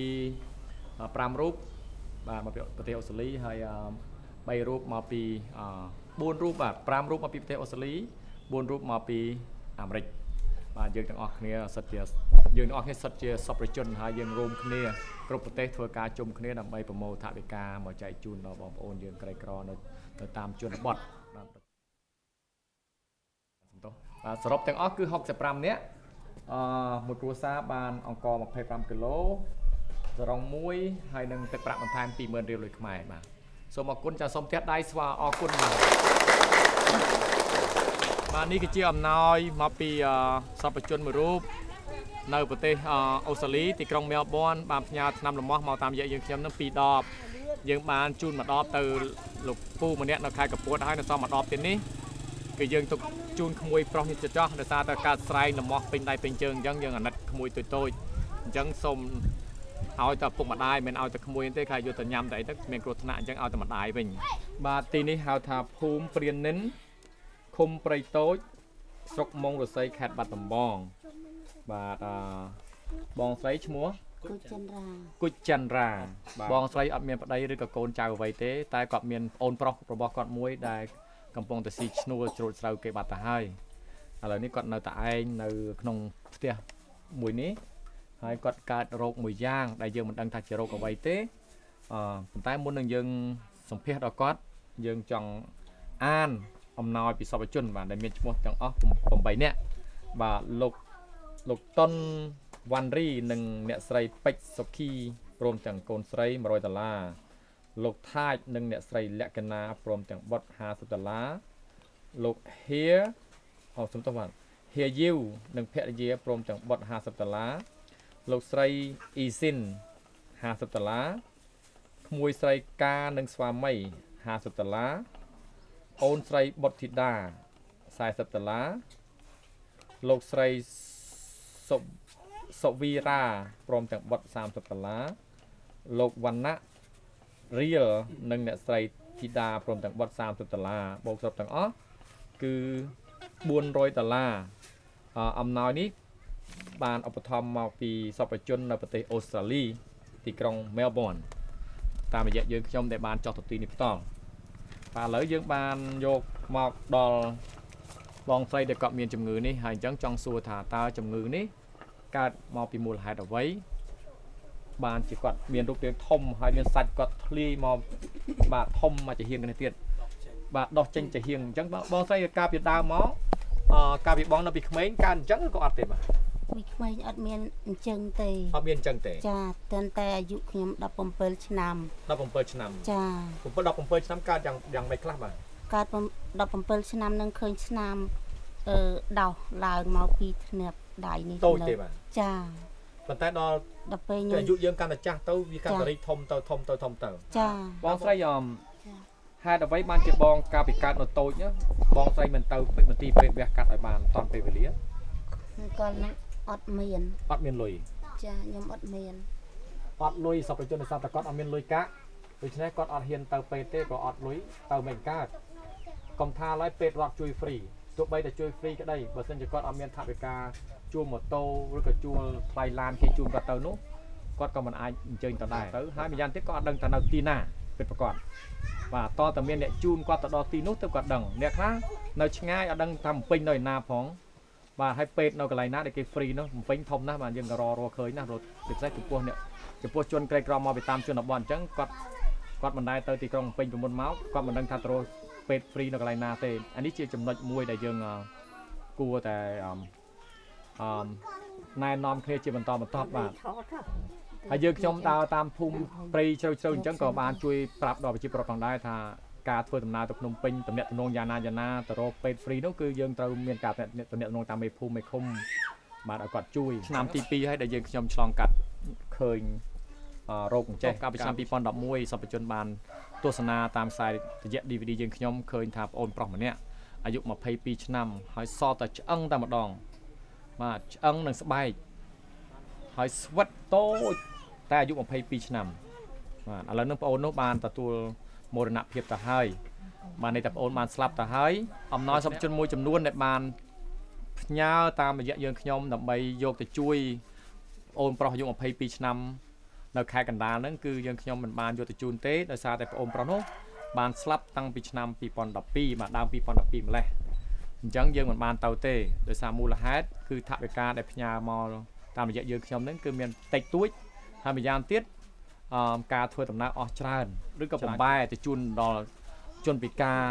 5រូបបាទមកពីប្រទេសអូស្ត្រាលីហើយ3រូបមកពី4រូបបាទ5រូបមកពីប្រទេសអូស្ត្រាលី4រូបមកពីអាមេរិកបាទយើងទាំងអស់គ្នាសិតជាសពជនហើយយើងរួមគ្នាគ្រប់ប្រទេសធ្វើការជុំគ្នាដើម្បីប្រមូលថវិកាមកចែកជូនដល់បងប្អូនយើងក្រីក្រនៅតាមជនបទបាទសរុបទាំងអស់គឺ65នាក់មួយគ្រួសារបានអង្គ25គីឡូសរងមួយហើយនឹងទឹកប្រាក់បន្ថែម$20,000លុយខ្មែរបាទសូមអរគុណចាសូមផ្ទះដៃស្វាអរគុណបាទនេះគឺជាអំណោយមកពីសពជនមួយរូបនៅប្រទេសអូស្ត្រាលីទីក្រុងមែលប៊នបានផ្ញើឆ្នាំលំមាស់មកតាមរយៈយើងខ្ញុំនឹង2ដបយើងបានជូន1ដបទៅលោកពូម្នាក់នៅខេត្តកំពតហើយនៅសល់1ដបទៀតនេះគឺយើងទុកជូនក្មួយប្រុសនេះចោះដោយសារតែការស្រែងលំមាស់ពេញដៃពេញជើងអញ្ចឹងយើងអាណិតក្មួយតូចអញ្ចឹងសូមឲ្យតែពុកម្ដាយមិនឲ្យតែក្មួយទេគេយកទៅញ៉ាំតែអីទៅមានគ្រោះថ្នាក់អញ្ចឹងឲ្យតែម្ដាយវិញបាទទីនេះហៅថាភូមិព្រាននិនឃុំព្រៃតូចស្រុកមុងរស័យខេត្តបាត់ដំបងបាទបងស្រីឈ្មោះគុជចន្ទរាបងស្រីអត់មានប្តីឬក៏កូនចៅអ្វីទេតែគាត់មានប្អូនប្រុសរបស់គាត់មួយដែលកំពុងតែស៊ីឈ្នួលច្រូតស្រូវគេបាត់ទៅហើយឥឡូវនេះគាត់នៅតែឯងនៅក្នុងផ្ទះមួយនេះហើយគាត់កើតរោគមួយយ៉ាងដែលយើងមិនដឹងថាជារោគអ្វីទេប៉ុន្តែមុននឹងយើងសម្ភាសដល់គាត់យើងចង់អានអំណោយពីសពជនបាទដែលមានឈ្មោះទាំងអស់8នាក់បាទលោកតុនវ៉ាន់រីនិងអ្នកស្រីពេជ្រសុខីព្រមទាំងកូនស្រី$100លោកថាចនិងអ្នកស្រីលក្ខណាព្រមទាំងបុត្រ$50លោកហៀសំទោសបាទហៀយូនិងភរិយាព្រមទាំងបុត្រ$50លោកស្រីអ៊ីស៊ីន$50ក្មួយស្រីកានិងស្វាមី$50អូនស្រីបុត្រធីតា$40លោកស្រីសុវីរាព្រមទាំងបុត្រ$30លោកវណ្ណៈរៀលនិងអ្នកស្រីធីតាព្រមទាំងបុត្រ$30បូកសរុបទាំងអស់គឺ$400អំណោយនេះបានឧបត្ថម្ភមកពីសពជននៅប្រទេសអូស្ត្រាលីទីក្រុងមែលប៊នតាមរយៈយើងខ្ញុំដែលបានចុះទៅទីនេះផ្ទាល់បាទឥឡូវយើងបានយកមកដល់បងស្រីដែលគាត់មានជំងឺនេះហើយអញ្ចឹងចង់សួរថាតើជំងឺនេះកើតមកពីមូលហេតុអ្វីបានជាគាត់មានរូបរាងធំហើយមានសាច់គាត់ធ្លាយមកបាទធំមកជាហៀងគ្នាទៀតបាទដោះចេញជាហៀងអញ្ចឹងបងស្រីកាលពីដើមមកកាលពីបងនៅពីក្មេងកើតអញ្ចឹងក៏អត់ទេបាទពីក្មេងអត់មានអញ្ចឹងទេអត់មានអញ្ចឹងទេចាតែអាយុខ្ញុំ17ឆ្នាំ17ឆ្នាំចា17ឆ្នាំកើតយ៉ាងម៉េចខ្លះបាទកើត17ឆ្នាំនឹងឃើញស្នាមដោះឡើងមកពីធ្នាប់ដៃនេះតូចទេបាទចាប៉ុន្តែដល់ពេលអាយុយើងកាន់តែចាស់ទៅវាកាន់តែរីកធំទៅចាបងស្រីហេតុអ្វីបានជាបងកាលពីកើតនៅតូចបងស្រីមិនទៅពេញមន្ទីរពេទ្យវះកាត់ឲ្យបានតាន់ពេលវេលាគាត់នឹងអត់មានលុយចាខ្ញុំអត់មានអត់លុយសពជនសាស្ត្រតែគាត់អត់មានលុយកាក់ដូច្នេះគាត់អត់ហ៊ានទៅពេទ្យទេក៏អត់លុយទៅមិនកើតកុំថាឡើយពេទ្យរដ្ឋជួយហ្វ្រី ទោះបីតែជួយ free ក្តីបើសិនជាគាត់អត់មានថវិកាជួលម៉ូតូឬក៏ជួលថ្លៃឡានគេជូនគាត់ទៅនោះគាត់ក៏មិនអាចអញ្ជើញទៅដែរទៅហើយម្យ៉ាងទៀតក៏អត់ដឹងថានៅទីណាពិតប្រាកដបាទតតែមានអ្នកជូនគាត់ទៅដល់ទីនោះទៅគាត់ដឹងអ្នកខ្លះនៅឆ្ងាយអត់ដឹងថាពេញនៅឯណាផងបាទហើយពេទ្យនៅកន្លែងណាដែលគេ free នោះពេញធំណាស់បាទយើងក៏រឃើញណាស់រត់ពិសេសចំពោះអ្នកចំពោះជនក្រីក្រមកពីតាមជនបទអញ្ចឹងគាត់មិនដែលទៅទីក្រុងពេញពីមុនមកគាត់មិនដឹងថាទៅពេទ្យ free នៅកន្លែងណាទេអានេះជាចំណុចមួយដែលយើងគួរតែណែនាំគ្នាជាបន្តបន្ទាប់បាទហើយយើងខ្ញុំដើរតាមភូមិព្រៃជ្រៅអញ្ចឹងក៏បានជួយប្រាប់ដល់ប្រជាពលរដ្ឋផងដែរថាការធ្វើដំណើរទៅភ្នំពេញតំណាក់តំណងយ៉ាងណាទៅរកពេទ្យ free នោះគឺយើងត្រូវមានការតំណាក់តំណងតាមមេភូមិមេឃុំបាទឲ្យគាត់ជួយឆ្នាំទី2ហើយដែលយើងខ្ញុំឆ្លងកាត់ឃើញរោគអញ្ចេះកាលពីឆ្នាំ2011សពជនបានទស្សនាតាមខ្សែរយៈ DVD យើងខ្ញុំឃើញថាប្អូនប្រុសម្នាក់អាយុ22ឆ្នាំហើយសតតែឆ្អឹងតែម្ដងបាទឆ្អឹងនឹងស្បែកហើយស្វិតតូចតែអាយុ22ឆ្នាំបាទឥឡូវនេះប្អូននោះបានទទួលមរណភាពទៅហើយបានន័យថាប្អូនបានស្លាប់ទៅហើយអំណោយសពជនមួយចំនួនដែលបានផ្ញើតាមរយៈយើងខ្ញុំដើម្បីយកទៅជួយប្អូនប្រុសអាយុ22ឆ្នាំនៅខេត្តកណ្ដាលហ្នឹងគឺយើងខ្ញុំមិនបានយកទៅជូនទេដោយសារតែប្អូនប្រុសនោះបានស្លាប់តាំងពីឆ្នាំ2012បាទដើម2012ម្លេះអញ្ចឹងយើងមិនបានទៅទេដោយសារមូលហេតុគឺថវិកាដែលផ្ញើមកតាមរយៈយើងខ្ញុំហ្នឹងគឺមានតិចតួចហើយម្យ៉ាងទៀតការធ្វើដំណើរអស់ច្រើនឬក៏បំបែទៅជូនដល់ជនពិការ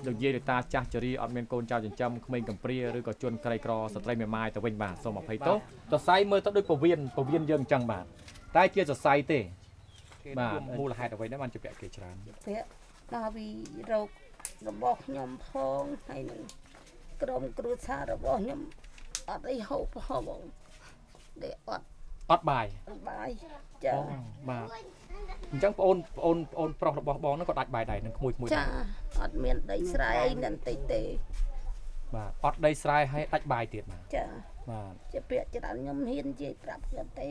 លោកយាយលោកតាចាស់ជរាអត់មានកូនចៅចិញ្ចឹមក្មេងកំព្រាឬក៏ជនក្រីក្រស្ត្រីមេម៉ាយទៅវិញបាទសូមអភ័យទោសសរសៃមើលទៅដូចពវៀនយើងអញ្ចឹងបាទតែជាសរសៃទេបាទមូលហេតុអ្វីដែរបានជាពាក់គេច្រើនពាក់ដល់ពីរោគរបស់ខ្ញុំផងហើយនឹងក្រុមគ្រួសាររបស់ខ្ញុំអត់អីហូបផងដែលអត់បាយចាបាទអញ្ចឹងបងប្រុសរបស់បងហ្នឹងក៏ដាច់បាយដែរនឹងក្មួយចាអត់មានដីស្រែអីនឹងតិចទេបាទអត់ដីស្រែហើយដាច់បាយទៀតបាទចាបាទជាពាក្យច្រើនខ្ញុំហ៊ាននិយាយប្រាប់គាត់ទេ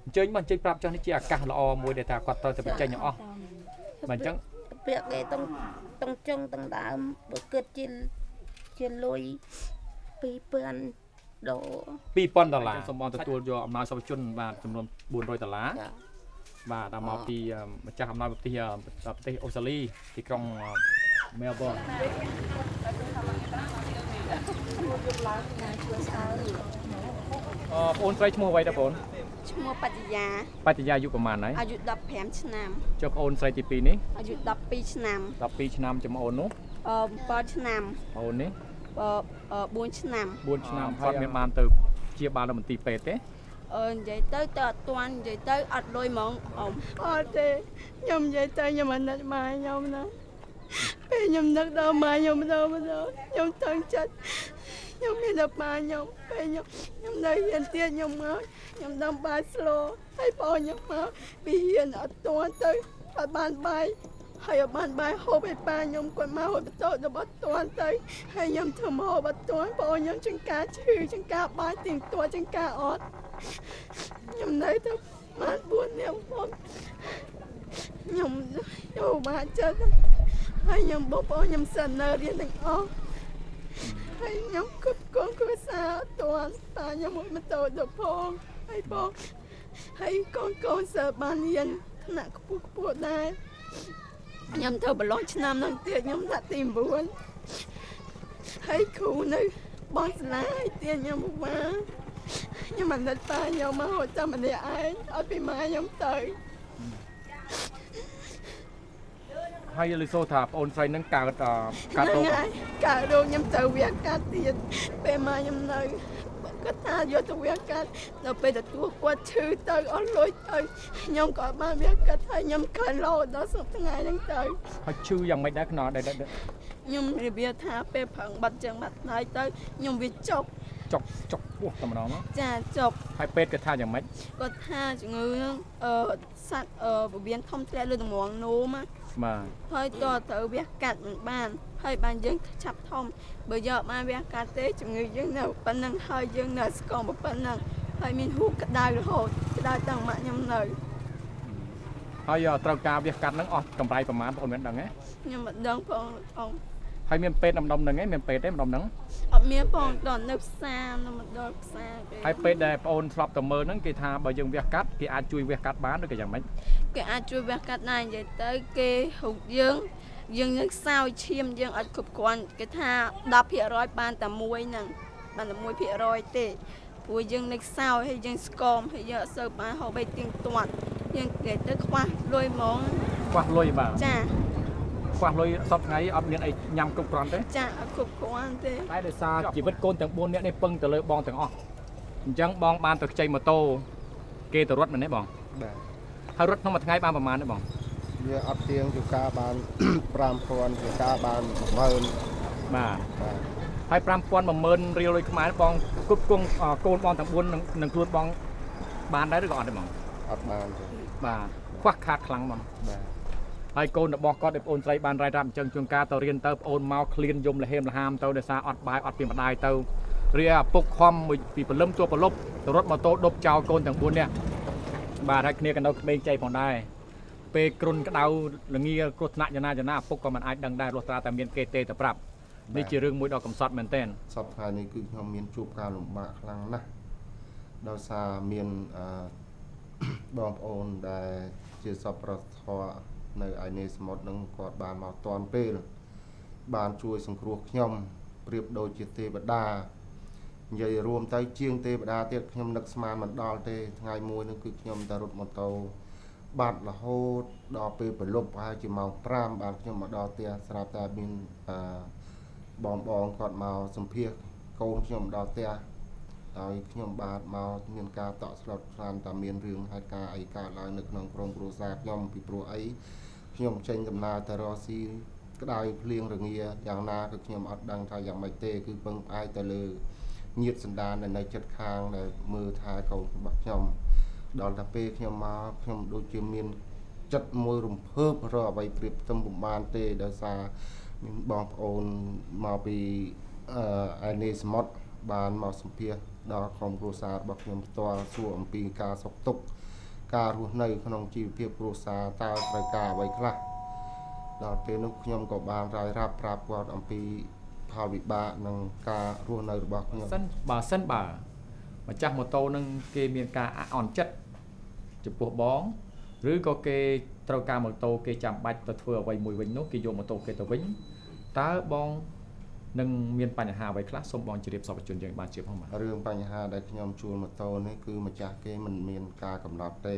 អញ្ជើញមកអញ្ជើញប្រាប់ចុះនេះជាឱកាសល្អមួយដែលថាគាត់ត្រូវតែបញ្ចេញអស់បាទអញ្ចឹងពាក្យគេต้องចង់ទាំងដើមបើគិតជាលុយ$2,000 $2,000សូមបងទទួលយកអំណោយសពជនបាទចំនួន$400បាទដល់មកពីម្ចាស់អំណោយប្រទេសអូស្ត្រាលីទីក្រុងមែលប៊នបងអូនស្រីឈ្មោះអ្វីដែរបងឈ្មោះបច្ចយាអាយុប្រហែលហើយអាយុ15ឆ្នាំចុះបងអូនស្រីទី2នេះអាយុ12ឆ្នាំ12ឆ្នាំចំអូននោះ7ឆ្នាំអូននេះ4ឆ្នាំគាត់មានបានទៅជាបាលនៅមន្ទីរពេទ្យទេនិយាយទៅអត់ទាន់និយាយទៅអត់លុយហ្មងអត់ទេខ្ញុំនិយាយទៅខ្ញុំអាណិតម៉ែខ្ញុំណាពេលខ្ញុំនឹកដល់ម៉ែខ្ញុំម្ដងខ្ញុំតឹងចិត្តខ្ញុំមានតែប៉ាខ្ញុំពេលខ្ញុំនៅរៀនទៀតខ្ញុំមកខ្ញុំដំបាយស្លហើយបងខ្ញុំមកពីរៀនអត់ទាន់ទៅអត់បានបាយហើយអត់បានបាយហូបឲ្យប៉ាខ្ញុំគាត់មកហូបបន្ទោរបស់ទាន់ទៅហើយខ្ញុំធ្វើមកហូបអត់ទាន់បងខ្ញុំចង្ការឈឺចង្ការបាយទៀងទាត់ចង្ការអត់ខ្ញុំនៅទៅបាន4នាក់បងខ្ញុំយកមកចិត្តហើយខ្ញុំបងប្អូនខ្ញុំសិននៅរៀនទាំងអស់ហើយខ្ញុំគប់កូនគ្រួសារអត់ទាន់តាខ្ញុំមកម៉ូតូទៅផងហើយបងហើយកូនសើបានរៀនថ្នាក់ខ្ពស់ដែរខ្ញុំទៅប្រឡងឆ្នាំហ្នឹងទៀតខ្ញុំដាក់ទី9ហើយគ្រូនៅបងសាលាឲ្យទៀតខ្ញុំមកខ្ញុំមិនដឹងតាខ្ញុំមកហូចតែម្នាក់ឯងអត់ពីម៉ែខ្ញុំទៅហើយលឺសូថាបងអូនស្រីហ្នឹងកើតរោគខ្ញុំទៅវាកាត់ទៀតពេលម៉ែខ្ញុំនៅគាត់ថាយកទៅវាកាត់ដល់ពេលទទួលគាត់ឈឺទៅអស់លុយទៅខ្ញុំក៏បានវាកាត់ហើយខ្ញុំខលលោដល់សប្តាហ៍ហ្នឹងទៅហើយឈឺយ៉ាងម៉េចដែរខ្នល់ដែរខ្ញុំរបៀបថាពេលប្រឹងបាត់ចឹងបាត់ដៃទៅខ្ញុំវាចុកពោះតែម្ដងចាចុកហើយពេទ្យគាត់ថាយ៉ាងម៉េចគាត់ថាជំងឺហ្នឹងសាច់ពវៀនធំធ្លាក់លើតម្រងនោមបាទហើយតើត្រូវវះកាត់មិនបានហើយបានយើងឆាប់ធំបើយកបានវះកាត់ទេជំងឺយើងនៅប៉ុណ្ណឹងហើយយើងនៅស្គមប៉ុណ្ណឹងហើយមានហូបក្តៅរហូតក្តៅតាំងម៉ាក់ខ្ញុំនៅហើយត្រូវការវះកាត់ហ្នឹងអស់កម្រៃប្រមាណបងអូនមិនដឹងទេខ្ញុំមិនដឹងផងហ ហើយមានពេទ្យដំហ្នឹងឯងមានពេទ្យទេដំហ្នឹង អត់មានបងដល់នៅផ្សារនៅមកដល់ផ្សារគេ ហើយពេទ្យដែលបងអូនធ្លាប់ទៅមើលហ្នឹងគេថាបើយើងវះកាត់គេអាចជួយវះកាត់បានឬក៏យ៉ាងម៉េច គេអាចជួយវះកាត់ដែរនិយាយទៅគេហុកយើងនឹងសោយឈាមយើងអត់គ្រប់គ្រាន់គេថា 10% បានតែមួយហ្នឹងបានតែ 1% ទេព្រោះយើងនឹកសោយហើយយើងស្គមហើយយើងអត់សូវបានហូបអីទៀងទាត់យើងនិយាយទៅខ្វះលុយហ្មងខ្វះលុយបាទ ចា ខ្វះលុយសប្តាហ៍ថ្ងៃអត់មានអីញ៉ាំគ្រប់គ្រាន់ទេ ចាអត់គ្រប់គ្រាន់ទេ តែដោយសារជីវិតកូនទាំង4នាក់នេះពឹងទៅលើបងទាំងអស់អញ្ចឹងបងបានទៅខ្ចីម៉ូតូគេទៅរត់មែនទេបងបាទហើយរត់ក្នុងមួយថ្ងៃបានប្រហែលទេបង វាអត់ទៀងជួការបាន 5000 ជួការបាន 10000 បាទហើយ 5000 10000 រៀលលុយខ្មែរបងគ្រប់គង់កូនបងទាំង4នឹងខ្លួនបងបានដែរឬក៏អត់ទេបងអត់បានទេបាទខ្វះខាតខ្លាំងបងបាទហើយកូនរបស់គាត់ដែលបងអូនស្រីបានរ៉ាយរ៉ាប់អញ្ចឹងជួនកាលទៅរៀនទៅបងអូនមកឃ្លានយំលហេមលហាមទៅដោយសារអត់បាយអត់ពីម្ដាយទៅរៀឪពុកខំពីព្រលឹមទល់ប្រលប់ទៅរត់ម៉ូតូដប់ចោលកូនទាំង4នាក់បាទហើយគ្នាក៏នៅក្មេងចៃផងដែរពេលគ្រុនក្តៅលងាគ្រោះថ្នាក់យ៉ាងណាឪពុកក៏មិនអាចដឹងដែររស់ត្រាតែមានគេទេទៅប្រាប់នេះជារឿងមួយដ៏កំសត់មែនទែន សប្តាហ៍នេះគឺខ្ញុំមានជួបការលំបាកខ្លាំងណាស់ដោយសារមានបងប្អូនដែលជាសប្បុរសធម៌នៅឯនេសមុទ្រនឹងគាត់បានមកតាន់ពេលបានជួយសង្គ្រោះខ្ញុំប្រៀបដូចជាទេវតានិយាយរួមទៅជាងទេវតាទៀតខ្ញុំនឹកស្មានមិនដល់ទេថ្ងៃមួយនោះគឺខ្ញុំទៅរត់ម៉ូតូបាត់រហូតដល់ពេលប្រលប់ប្រហែលជាម៉ោង 5 បានខ្ញុំមកដល់ផ្ទះស្រាប់តែមានបងគាត់មកសម្ភាសកូនខ្ញុំដល់ផ្ទះហើយខ្ញុំបាទមកមានការតក់ស្លុតខ្លាំងតែមានរឿងហេតុការណ៍អីកើតឡើងនៅក្នុងក្រុមគ្រួសារខ្ញុំពីព្រោះអីខ្ញុំចេញដំណើរទៅរកស៊ីក្តៅភ្លៀងរងាយ៉ាងណាក៏ខ្ញុំអត់ដឹងថាយ៉ាងម៉េចទេគឺពឹងផ្អែកទៅលើញាតិសន្តាននៅជិតខាងដែលមើលថែកូនរបស់ខ្ញុំដល់តែពេលខ្ញុំមកខ្ញុំដូចជាមានចិត្តមួយរំភើបរកអ្វីប្រៀបផ្ទឹមពុំបានទេដោយសារមានបងប្អូនមកពីឯនេសមុទ្របានមកសម្ភាសដល់ក្រុមគ្រួសាររបស់ខ្ញុំផ្ទាល់សួរអំពីការសុខទុក្ខការរស់នៅក្នុងជីវភាពគ្រួសារតើត្រូវការអ្វីខ្លះដល់ពេលនោះខ្ញុំក៏បានរាយរាប់ប្រាប់គាត់អំពីផលវិបាកនិងការរស់នៅរបស់ខ្ញុំសិនបើម្ចាស់ម៉ូតូនឹងគេមានការអន់ចិត្តចំពោះបងឬក៏គេត្រូវការម៉ូតូគេចាំបាច់ទៅធ្វើអ្វីមួយវិញនោះគេយកម៉ូតូគេទៅវិញតើបងនឹងមានបញ្ហាអ្វីខ្លះសូមបងជម្រាបសពជនយើងបានជឿផងបាទរឿងបញ្ហាដែលខ្ញុំជួលម៉ូតូនេះគឺម្ចាស់គេមិនមានការកំណត់ទេ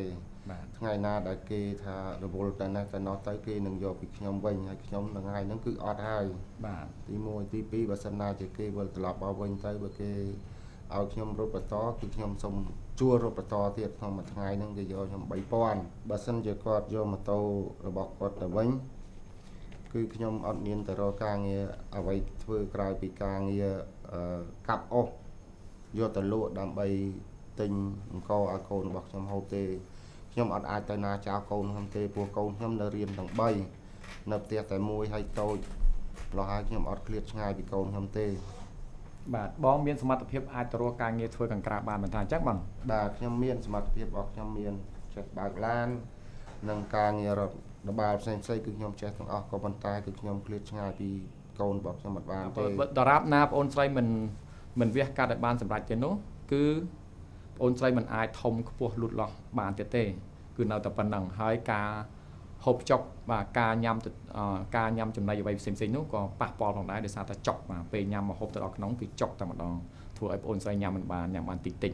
បាទថ្ងៃណាដែលគេថារវល់តែណាទៅនោះទៅគេនឹងយកពីខ្ញុំវិញហើយខ្ញុំនឹងថ្ងៃហ្នឹងគឺអត់ហើយបាទទី1ទី2បើសិនណាជាគេវិលត្រឡប់មកវិញទៅបើគេឲ្យខ្ញុំរត់បន្តគឺខ្ញុំសូមជួលរត់បន្តទៀតក្នុងមួយថ្ងៃហ្នឹងគេយកខ្ញុំ 3000 បើសិនជាគាត់យកម៉ូតូរបស់គាត់ទៅវិញគឺខ្ញុំអត់មានទៅរកការងារអ្វីធ្វើក្រៅពីការងារកាប់អុសយកទៅលក់ដើម្បីទិញអង្គឲ្យកូនរបស់ខ្ញុំហូបទេខ្ញុំអត់អាចទៅណាចោលកូនខ្ញុំទេព្រោះកូនខ្ញុំនៅរៀនទាំង3នៅផ្ទះតែមួយហើយតូចលោះហើយខ្ញុំអត់ឃ្លាតឆ្ងាយពីកូនខ្ញុំទេបាទបងមានសមត្ថភាពអាចទៅរកការងារធ្វើខាងក្រៅបានមិនថាអញ្ចឹងបងបាទខ្ញុំមានសមត្ថភាពរបស់ខ្ញុំមានចេះបើកឡាននិងការងាររត់ដបាលផ្សេងៗគឺខ្ញុំចេះទាំងអស់ក៏ប៉ុន្តែគឺខ្ញុំឃ្លាតឆ្ងាយពីកូនរបស់ខ្ញុំអត់បានទេដរាបណាបងអូនស្រីមិនវះកាត់ឲ្យបានសម្រេចទេនោះគឺបងអូនស្រីមិនអាចធំខ្ពស់លូតលាស់បានទៀតទេគឺនៅតែប៉ុណ្្នឹងហើយការហូបចុកបាទការញ៉ាំចំណីអ្វីផ្សេងៗនោះក៏ប៉ះពាល់ផងដែរដោយសារតែចុកបាទពេលញ៉ាំមកហូបទៅដល់ក្នុងគឺចុកតែម្ដងធ្វើឲ្យបងអូនស្រីញ៉ាំមិនបានញ៉ាំបានតិច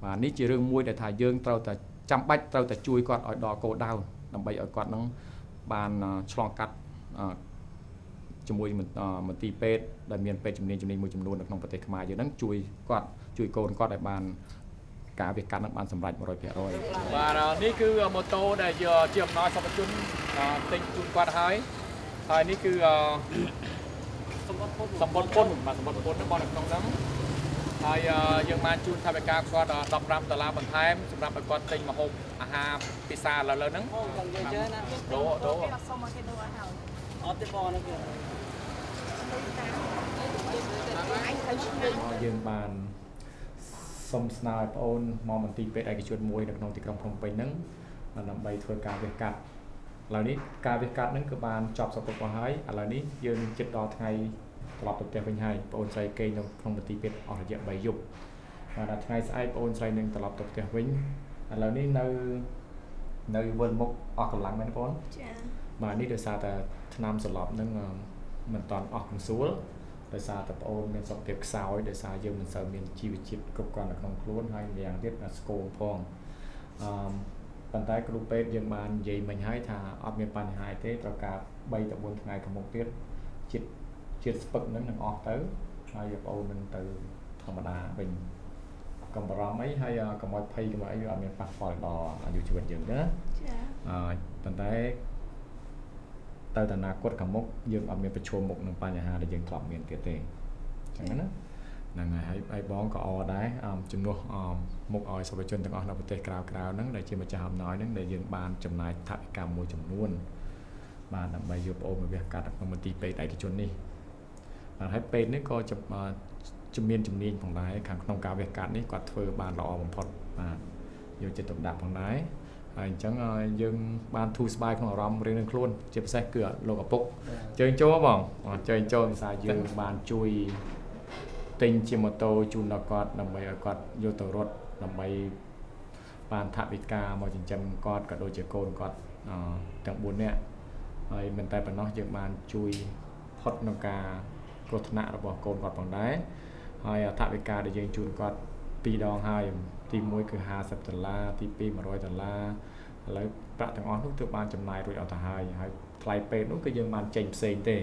បាទនេះជារឿងមួយដែលថាយើងត្រូវតែចាំបាច់ត្រូវតែជួយគាត់ឲ្យដល់គោលដៅដើម្បីឲ្យគាត់នឹងបានឆ្លងកាត់ជាមួយមន្ទីរពេទ្យដែលមានពេទ្យជំនាញមួយចំនួននៅក្នុងប្រទេសខ្មែរយើងហ្នឹងជួយកូនគាត់ឲ្យបានការវាកាត់នឹងបានសម្រេច 100% បាទនេះគឺម៉ូតូដែលជាអំណោយសប្បុរសជនទិញជូនគាត់ហើយនេះគឺសម្បត្តិពុនបាទសម្បត្តិពុនហ្នឹងបងនៅក្នុងហ្នឹងហើយយើងបានជូនថវិកាគាត់$15បន្ថែមសម្រាប់ឲ្យគាត់ទិញម្ហូបអាហារពិសាឥឡូវហ្នឹងដូសុំមកគេដូរឲ្យហើយអត់ទេបងហ្នឹងគេយើងបានសូមស្នើឲ្យបងអូនមកមន្ទីរពេទ្យឯកជនមួយនៅក្នុងទីក្រុងភ្នំពេញហ្នឹងដើម្បីធ្វើការវះកាត់ ឥឡូវនេះការវិកាត់ហ្នឹងគឺបានចប់សពរបស់ហើយឥឡូវនេះយើងចិត្តដល់ថ្ងៃត្រឡប់ទៅផ្ទះវិញហើយបងអូនស្រីគេនៅក្នុងមន្ទីរពេទ្យអស់រយៈ3យប់បាទដល់ថ្ងៃស្អែកបងអូនស្រីនឹងត្រឡប់ទៅផ្ទះវិញឥឡូវនេះនៅវិលមុខអស់កម្លាំងមែនបងចាបាទនេះដោយសារតែឆ្នាំសន្លប់ហ្នឹងមិនតាន់អស់កំសួលដោយសារតែបងអូនមានសុខភាពខ្សោយដោយសារយើងមិនសូវមានជីវជាតិគ្រប់គ្រាន់នៅក្នុងខ្លួនហើយម្យ៉ាងទៀតស្គមផងប៉ុន្តែគ្រូពេទ្យយើងបាននិយាយមិញហើយថាអត់មានបញ្ហាទេត្រូវការ3ទៅ4ថ្ងៃខាងមុខទៀតជាតិស្ពឹកហ្នឹងនឹងអស់ទៅហើយបងអូននឹងទៅធម្មតាវិញកុំបារម្ភអីហើយកុំឲ្យភ័យកុំអីវាអត់មានប៉ះពាល់ដល់អាយុជីវិតយើងណាចាប៉ុន្តែទៅតាណាគាត់ខាងមុខយើងអត់មានប្រឈមមុខនឹងបញ្ហាដែលយើងធ្លាប់មានទៀតទេអញ្ចឹងណាហ្នឹងហើយបងក៏អរដែរជំនួសមុខឲ្យសមាជិកទាំងអស់នៅប្រទេសក្រៅហ្នឹងដែលជាម្ចាស់អំណោយហ្នឹងដែលយើងបានចំណាយថវិកាមួយចំនួនបាទដើម្បីយកប្អូនមកវះកាត់ក្នុងមន្ទីរពេទ្យឯកជននេះបាទហើយពេទ្យនេះក៏ជំនាញផងដែរខាងក្នុងការវះកាត់នេះគាត់ធ្វើបានល្អបំផុតបាទយកចិត្តទុកដាក់ផងដែរហើយអញ្ចឹងយើងបានធូរស្បើយក្នុងអារម្មណ៍រៀងៗខ្លួនជាពិសេសគឺលោកឪពុកជើញចូលបងជើញចូលភាសាយើងបានជួយទិញជាម៉ូតូជូនដល់គាត់ដើម្បីឲ្យគាត់យកទៅរត់ដើម្បីបានថវិកាមកចិញ្ចឹមគាត់ក៏ដូចជាកូនគាត់ទាំង4នាក់ហើយមិនតែប៉ុណ្ណោះយើងបានជួយផុតក្នុងការគ្រោះថ្នាក់របស់កូនគាត់ផងដែរហើយថវិកាដែលយើងជូនគាត់2ដងហើយទី1គឺ$50ទី2 $100ឥឡូវប្រាក់ទាំងអស់នោះទើបបានចំណាយរួចអស់ទៅហើយថ្លៃពេទ្យនោះគឺយើងបានចេញផ្សេងទេ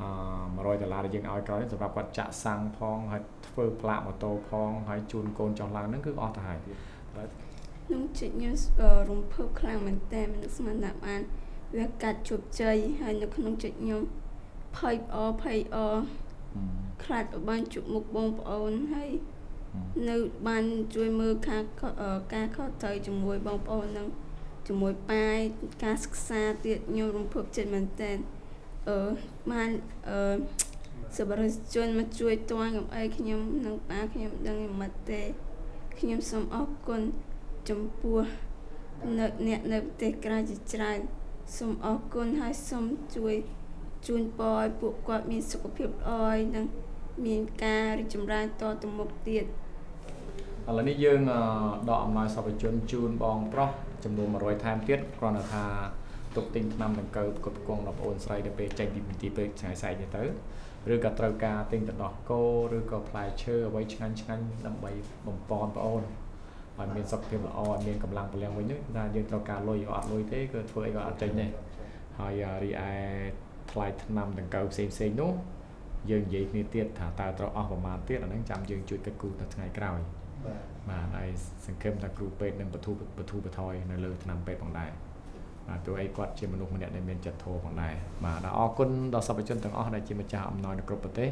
$100ដែលយើងឲ្យក្រោយសម្រាប់គាត់ចាក់សាំងផងហើយធ្វើផ្លាកម៉ូតូផងហើយជូនកូនចុះឡើងហ្នឹងគឺអស់ទៅហើយខ្ញុំចិត្តខ្ញុំរំភើបខ្លាំងមែនតើមិនស្មានថាបានវាកាត់ជោគជ័យហើយនៅក្នុងចិត្តខ្ញុំភ័យអខ្លាចបានជួបមុខបងប្អូនហើយនៅបានជួយមើលការខុសត្រូវជាមួយបងប្អូននឹងជាមួយប៉ាយការសិក្សាទៀតខ្ញុំរំភើបចិត្តមែនតើបានសប្បុរសជនមកជួយតួខ្ញុំអីខ្ញុំនិងប៉ាខ្ញុំដឹងមិនទេខ្ញុំសូមអរគុណចំពោះអ្នកនៅប្រទេសក្រៅជាច្រើនសូមអរគុណហើយសូមជួយជូនពរឲ្យពួកគាត់មានសុខភាពល្អនិងមានការរីកចម្រើនតទៅមុខទៀតឥឡូវនេះយើងដកអំណោយសពជនជូនបងប្រុសចំនួន100ថែមទៀតគ្រាន់តែថាទុកទិញថ្នាំដង្កូវផ្គត់ផ្គង់ដល់បងអូនស្រីទៅពេលចេញពីមន្ទីរពេទ្យថ្ងៃស្អែកនេះទៅឬក៏ត្រូវការទិញទឹកដោះគោឬក៏ផ្លែឈើអ្វីឆ្ងាញ់ដើម្បីបំពន់បងអូនឲ្យមានសុខភាពល្អឲ្យមានកម្លាំងពលំវិញនោះថាយើងត្រូវការលុយអត់លុយទេគឺធ្វើអីក៏អត់ចេញដែរហើយរីឯថ្លៃថ្នាំដង្កូវផ្សេងនោះយើងនិយាយគ្នាទៀតថាតើត្រូវអស់ប្រមាណទៀតអាហ្នឹងចាំយើងជួយគិតគូរទៅថ្ងៃក្រោយបាទហើយសង្ឃឹមថាគ្រូពេទ្យនឹងបទូបថយនៅលើថ្នាំពេទ្យផងដែរបាទព្រោះអីគាត់ជាមនុស្សម្នាក់ដែលមានចិត្តធម៌ផងដែរបាទអរគុណដល់សប្បុរសជនទាំងអស់ដែលជាម្ចាស់អំណោយនៅគ្រប់ប្រទេស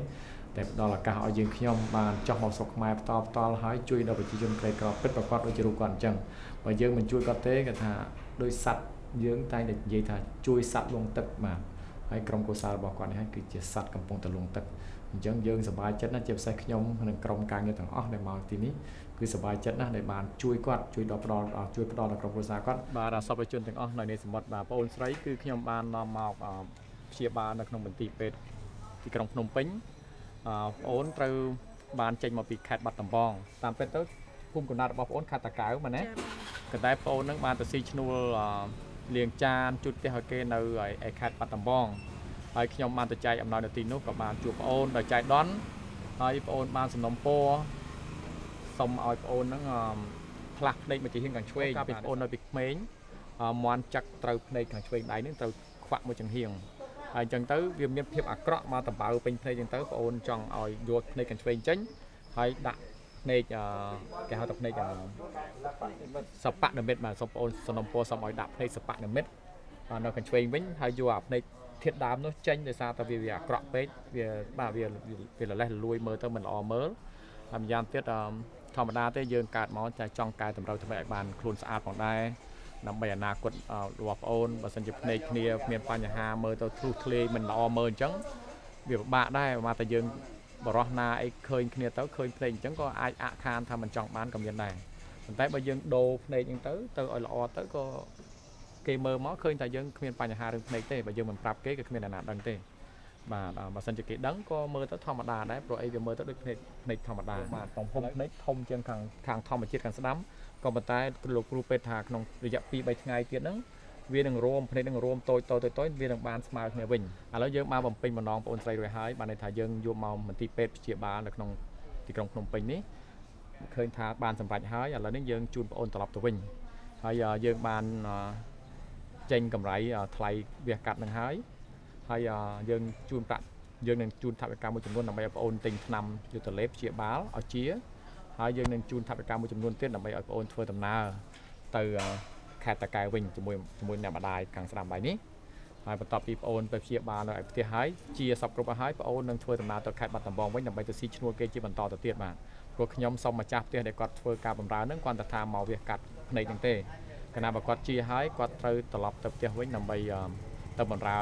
ដែលផ្ដល់ឱកាសឲ្យយើងខ្ញុំបានចោះមកស្រុកខ្មែរផ្ទាល់ហើយជួយដល់ប្រជាជនក្រីក្រពិតប្រាកដដូចជារូបគាត់អញ្ចឹងបើយើងមិនជួយគាត់ទេគេថាដោយសัตว์យើងតែងតែនិយាយថាជួយសัตว์លងទឹកបាទហើយក្រុមគ្រួសាររបស់គាត់នេះហើយគឺជាសัตว์កំពុងតែលងទឹកអញ្ចឹងយើងសប្បាយចិត្តណាស់ជាពិសេសខ្ញុំនិងក្រុមការងារទាំងអស់ដែលមកទីនេះគឺសប្បាយចិត្តណាស់ដែលបានជួយគាត់ជួយដល់ផ្ដល់ដល់ក្រុមគ្រួសារគាត់បាទដល់សប្បុរសជនទាំងអស់នៅនៃសមុទ្របាទបងអូនស្រីគឺខ្ញុំបាននាំមកព្យាបាលនៅក្នុងមន្ទីរពេទ្យទីក្រុងភ្នំពេញបងអូនត្រូវបានចេញមកពីខេត្តបាត់ដំបងតាមពិតទៅភូមិកំណើតរបស់បងអូនខេត្តតាកែវមែនទេក៏តែបងអូននឹងបានទៅស៊ីឈ្នួលលាងចានជូតផ្ទះឲ្យគេនៅឯខេត្តបាត់ដំបងហើយខ្ញុំបានទៅចែកអំណោយនៅទីនោះក៏បានជួបបងអូនដោយចៃដន្យហើយបងអូនបានសំណុំពរសុំឲ្យបងអូនហ្នឹងផ្លាស់ភ្នែកមកជាហៀងខាងឆ្វេងពីបងអូននៅពីក្មេងមន់ចាក់ត្រូវភ្នែកខាងឆ្វេងដៃហ្នឹងត្រូវខ្វាក់មួយចង្ហៀងហើយអញ្ចឹងទៅវាមានភាពអាក្រក់មកតបៅពេញភ្នែកអញ្ចឹងទៅបងអូនចង់ឲ្យយកភ្នែកខាងឆ្វេងចេញហើយដាក់ភ្នែកគេហៅថាភ្នែកសបនិមិត្តបាទសូមបងអូនសំណុំពរសូមឲ្យដាក់ភ្នែកសបនិមិត្តនៅខាងឆ្វេងវិញហើយយកអាភ្នែកធាតុដើមនោះចេញដោយសារតែវាអាក្រក់ពេកវាបាទវាលលេះលួយមើលទៅមិនល្អមើលហើយម្យ៉ាងទៀតធម្មតាទេយើងកើតមកតែចង់កែតម្រូវធ្វើឲ្យបានខ្លួនស្អាតផងដែរដើម្បីអនាគតរបស់បងអូនបើសិនជាភ្នែកគ្នាមានបញ្ហាមើលទៅធ្លុះធ្លាយមិនល្អមើលអញ្ចឹងវាពិបាកដែរមកតែយើងបរោះណាអីឃើញគ្នាទៅឃើញភ្នែកអញ្ចឹងក៏អាចអាក់ខានថាមិនចង់បានក៏មានដែរប៉ុន្តែបើយើងដូរភ្នែកអញ្ចឹងទៅឲ្យល្អទៅក៏ គេមើលមកឃើញថាយើងគ្មានបញ្ហារឿងភ្នែកទេបើយើងមិនប្រាប់គេក៏គ្មានអ្នកណាដឹងទេបាទបើសិនជាគេដឹងក៏មើលទៅធម្មតាដែរព្រោះអីវាមើលទៅដូចភ្នែកធម្មតាបាទទំហំភ្នែកធំជាងខាងធម្មជាតិខាងស្ដាំក៏ប៉ុន្តែលោកគ្រូពេទ្យថាក្នុងរយៈ 2-3 ថ្ងៃទៀតហ្នឹងវានឹងរួមភ្នែកនឹងរួមតូចវានឹងបានស្មើគ្នាវិញឥឡូវយើងបានបំពេញម្ដងបងអូនស្រីរួចហើយបានន័យថាយើងយកមកមន្ទីរពេទ្យព្យាបាលនៅក្នុងទីក្រុងភ្នំពេញនេះឃើញថាបានសម្រេចហើយឥឡូវនេះយើងជូនបងអូនត្រឡប់ទៅវិញហើយយើងបានចេញកម្រៃថ្លៃវះកាត់នឹងហើយយើងជូនប្រាក់យើងនឹងជូនថវិកាមួយចំនួនដើម្បីឲ្យបងអូនទិញថ្នាំយុទ្ធលេបព្យាបាលឲ្យជាហើយយើងនឹងជូនថវិកាមួយចំនួនទៀតដើម្បីឲ្យបងអូនធ្វើដំណើរទៅខេត្តតាកែវវិញជាមួយអ្នកម្ដាយខាងស្ដាំដៃនេះហើយបន្ទាប់ពីបងអូនទៅព្យាបាលនៅឯផ្ទះហើយជាសពគ្រប់ហើយបងអូននឹងធ្វើដំណើរទៅខេត្តបាត់ដំបងវិញដើម្បីទៅស៊ីឈ្នួលគេជាបន្តទៅទៀតបាទព្រោះខ្ញុំសូមម្ចាស់ផ្ទះដែលគាត់ធ្វើការបម្រើហ្នឹងគាត់ថាមកវាកាត់ភ្នែកហ្នឹងទេកាលណាបើគាត់ជាហើយគាត់ត្រូវត្រឡប់ទៅផ្ទះវិញដើម្បីទៅបម្រើ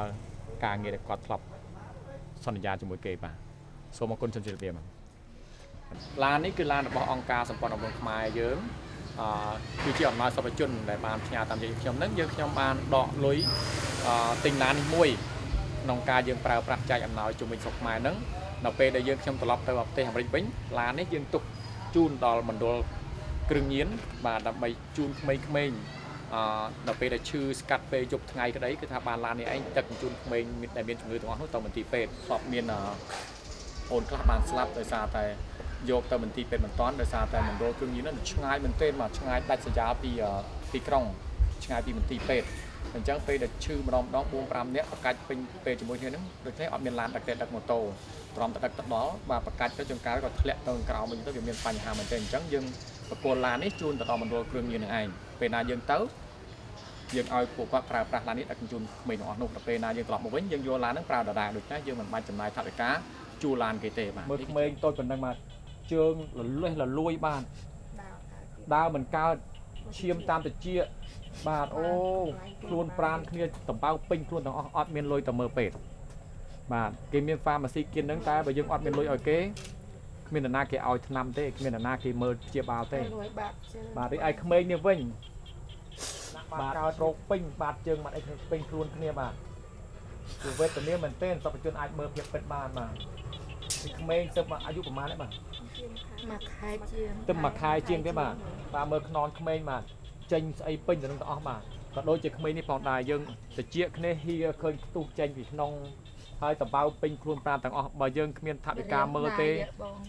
ការងារដែលគាត់ធ្លាប់សន្យាជាមួយគេបាទសូមអរគុណជំរាបលាបាទឡាននេះគឺឡានរបស់អង្គការសម្ព័ន្ធអប់រំខ្មែរយើងគឺជាអំណោយសុខជនដែលបានផ្ញើតាមរយៈខ្ញុំហ្នឹងខ្ញុំបានដកលុយទិញឡាននេះមួយក្នុងការយើងប្រើប្រាស់ចែកអំណោយជុំវិញស្រុកខ្មែរហ្នឹងដល់ពេលដែលខ្ញុំត្រឡប់ទៅប្រទេសអាមេរិកវិញឡាននេះយើងទុកជូនដល់មណ្ឌលគ្រឿងញៀនបាទដើម្បីជូនក្មេងៗដល់ពេលដែលឈឺស្កាត់ពេលយប់ថ្ងៃក្តីគឺថាបានឡាននេះឯងទឹកជូនក្មេងដែលមានជំងឺទាំងអស់នោះទៅមន្ទីរពេទ្យធ្លាប់មានអូនខ្លះបានស្លាប់ដោយសារតែយកទៅមន្ទីរពេទ្យមិនទាន់ដោយសារតែមណ្ឌលគ្រឿងញៀននោះឆ្ងាយមែនទែនមកឆ្ងាយដាច់ស្រយាលពីក្រុងឆ្ងាយពីមន្ទីរពេទ្យអញ្ចឹងពេលដែលឈឺម្ដង 4-5 នាក់ប្រកាច់ពេញពេលជាមួយគ្នាហ្នឹងដូចនេះអត់មានឡានដឹកទេដឹកម៉ូតូទ្រាំតែដឹកទៅដល់បាទប្រកាច់ទៅចង្ការក៏ធ្លាក់ទៅក្រោមវិញទៅវាមានបញ្ហាមែនទែនអញ្ចឹងយើងបកគោលឡាននេះជូនទៅដល់មណ្ឌលគ្រឿងញៀននឹងឯងពេលណាយើងទៅយើងឲ្យពួកគាត់ប្រើប្រាស់ឡាននេះដឹកជញ្ជូនក្មេងទាំងអស់នោះដល់ពេលណាយើងត្រឡប់មកវិញយើងយកឡានហ្នឹងប្រើដដែលដូចនេះយើងមិនបាច់ចំណាយថវិកាជួលឡានគេទេបាទមើលក្មេងតូចប៉ុណ្ណឹងមកជើងលលួយបាទដើរមិនកើតឈាមតាមតិចបាទអូខ្លួនប្រានគ្នាតម្បៅពេញខ្លួនទាំងអស់អត់មានលុយទៅមើលពេទ្យបាទគេមានហ្វាម៉ាស៊ីគៀនហ្នឹងតែបើយើងអត់មានលុយឲ្យគេគ្មាននរណាគេឲ្យថ្នាំទេគ្មាននរណាគេមើលព្យាបាលទេបាទរីឯក្មេងនេះវិញបាទកើតរោគពេញបាទជើងបាត់អីពេញខ្លួនគ្នាបាទគឺវេទនាមែនទែនសពជនអាចមើលភាពពិតបានបាទពីក្មេងទៅអាយុប្រហែលទេបាទមួយខែជាងទៅមួយខែជាងទេបាទមើលខ្នងក្មេងបាទចេញស្អីពេញទៅនឹងទាំងអស់បាទក៏ដូចជាក្មេងនេះផងដែរយើងតិចគ្នាហៀឃើញផ្ទុះចេញពីក្នុងហើយតបៅពេញខ្លួនប្រាណទាំងអស់បើយើងគ្មានថវិកាមើលទេ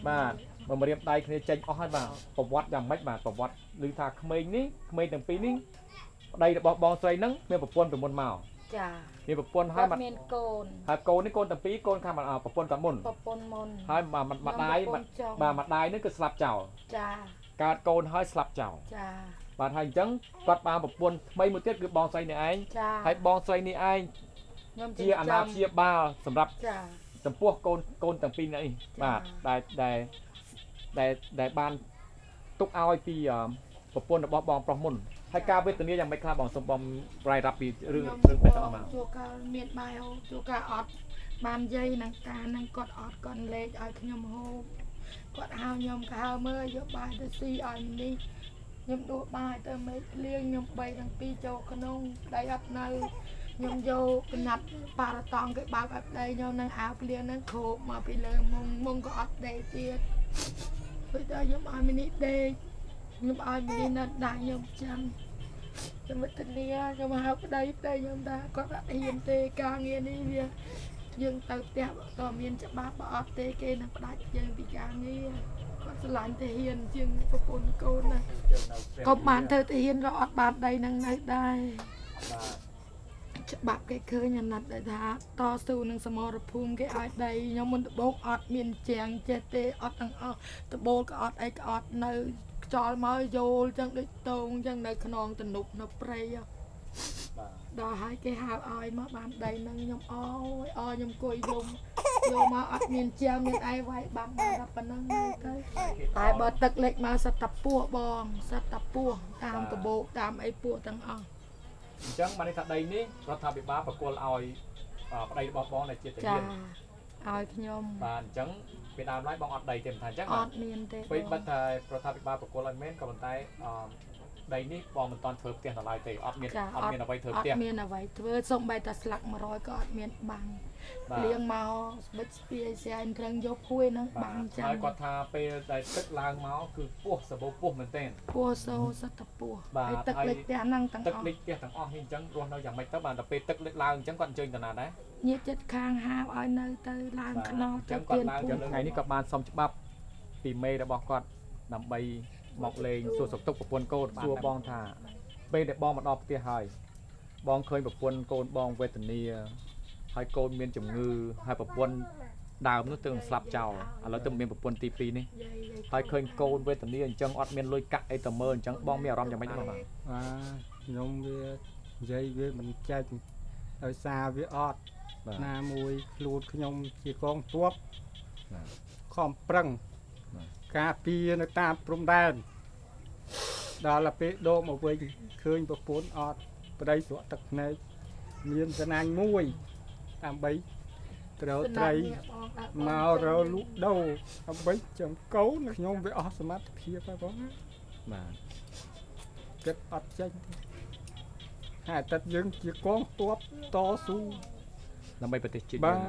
បាទបើមករៀបដៃគ្នាចេញអស់ហើយបាទប្រវត្តិយ៉ាងម៉េចបាទប្រវត្តិឮថាក្មេងនេះក្មេងទាំងពីរនេះប្តីរបស់បងស្រីហ្នឹងមានប្រពន្ធពីមុនមកចាមានប្រពន្ធហើយមានកូនហើយកូននេះកូនទាំងពីរកូនខាងប្រពន្ធគាត់មុនហើយម្ដាយបាទម្ដាយនេះគឺស្លាប់ចោលចាកើតកូនហើយស្លាប់ចោលចាបាទហើយអញ្ចឹងគាត់បានប្រពន្ធថ្មីមួយទៀតគឺបងស្រីនេះឯងហើយបងស្រីនេះឯងជាអាណាព្យាបាលសម្រាប់ចំពោះកូនទាំងពីរនេះបាទដែលបានទុកឲ្យពីប្រពន្ធរបស់បងប្រុសមុនហើយការវេទនាយ៉ាងម៉េចខ្លះបងសូមបងរាយរាប់ពីរឿងពេទ្យទាំងអស់មកជួកាលមានបាយហូបជួកាលអត់បានយាយនឹងការនឹងគាត់អត់គាត់លេខឲ្យខ្ញុំហូបគាត់ហៅខ្ញុំក៏ហៅមើលយកបាយទៅស៊ីឲ្យនេះខ្ញុំដួសបាយទៅមេឃលៀងខ្ញុំ3ទាំង2ចូលក្នុងប្តីអត់នៅខ្ញុំយកកណាត់ប៉ារ៉ាតង់គេបើកឲ្យប្តីខ្ញុំនឹងអាវភ្លៀងនឹងខូបមកពីលើមុំក៏អត់ដេកទៀតពេលតែខ្ញុំឲ្យមីនីដេកខ្ញុំឲ្យមីនីណាត់ដាក់ខ្ញុំចាំខ្ញុំវិទ្យាខ្ញុំហៅប្តីខ្ញុំថាគាត់អត់ហ៊ានទេការងារនេះវាយើងទៅផ្ទះក៏មានច្បាប់បើអត់ទេគេនឹងផ្ដាច់យើងពីការងារគាត់ស្រឡាញ់តែហ៊ានជាងប្រពន្ធកូនណាក៏បានធ្វើតែហ៊ានរកអត់បានដីនឹងនៅដែរច្បាប់គេឃើញអាណត្តិដែលថាតស៊ូនឹងសមរភូមិគេឲ្យដីខ្ញុំមុនដំបូងអត់មានជាងចេះទេអត់ទាំងអស់ដបូលក៏អត់អីក៏អត់នៅខ្យល់មកយូលចឹងដូចតងចឹងនៅខ្នងទំនប់នៅព្រៃដល់ហើយគេហៅឲ្យមកបានដីនឹងខ្ញុំអខ្ញុំអង្គុយយំយកមកអត់មានជាងមានអីវាយបាំបានតែប៉ុណ្ណឹងទៅតែបើទឹកលិចមកសិតតាពោះបងសិតតាពោះតាមដបោកតាមអីពោះទាំងអស់អញ្ចឹងបានន័យថាដីនេះរដ្ឋាភិបាលប្រគល់ឲ្យប្តីរបស់បងដែលជាតាយានឲ្យខ្ញុំបាទអញ្ចឹងពីដើមឡើយបងអត់ដីទេមិនថាអញ្ចឹងអត់មានទេពេលបាត់តែរដ្ឋាភិបាលប្រគល់ឲ្យមែនក៏ប៉ុន្តែ ដីនេះបងមិនតាន់ធ្វើផ្ទះដល់ឡើយទេអត់មានអ្វីធ្វើផ្ទះ អត់មានអ្វីធ្វើសូម្បីតែស្លាក100ក៏អត់មានបាំងលៀងមកស្បិចស្ពាយស្អាយត្រឹងយកភួយហ្នឹងបាំងចាំហើយគាត់ថាពេលដែលទឹកឡើងមកគឺពោះសបោពោះមែនទេពោះសូសតពោះហើយទឹកលិចផ្ទះហ្នឹងទាំងអស់ទឹកលិចផ្ទះទាំងអស់នេះអញ្ចឹងរស់នៅយ៉ាងម៉េចទៅបានតែពេលទឹកលិចឡើងអញ្ចឹងគាត់អញ្ជើញតាណាដែរញាតិចិត្តខាងហាវឲ្យនៅទៅឡើងខ្នល់ទៅទៀនភូមិថ្ងៃនេះក៏បានសុំច្បាប់ពីមេរបស់គាត់ដើម្បីមកលេងសួរសុខទុក្ខប្រពន្ធកូនសួរបងថាពេលដែលបងមកដល់ផ្ទះហើយបងឃើញប្រពន្ធកូនបងវេទនាហើយកូនមានជំងឺហើយប្រពន្ធដើមនោះទើបស្លាប់ចោលឥឡូវទើបមានប្រពន្ធទី2នេះហើយឃើញកូនវេទនាអញ្ចឹងអត់មានលុយកាក់អីទៅមើលអញ្ចឹងបងមានអារម្មណ៍យ៉ាងម៉េចបងបាទខ្ញុំវានិយាយវាមិនចាច់ដោយសារវាអត់ណាមួយខ្លួនខ្ញុំជាកងទ័ពខំប្រឹងការពារនៅតាមព្រំដែនដល់ពេលដកមកវិញឃើញប្រពន្ធអត់ប្តីស្រក់ទឹកភ្នែកមានស្នាញ់មួយដើម្បីត្រូវត្រីមករលក់ដូរដើម្បីចំកូនខ្ញុំវាអស់សមត្ថភាពហើយបងបាទគិតអត់ចេញទេហើយតែយើងជាកងទ័ពតស៊ូដើម្បីប្រទេសជាតិបាទ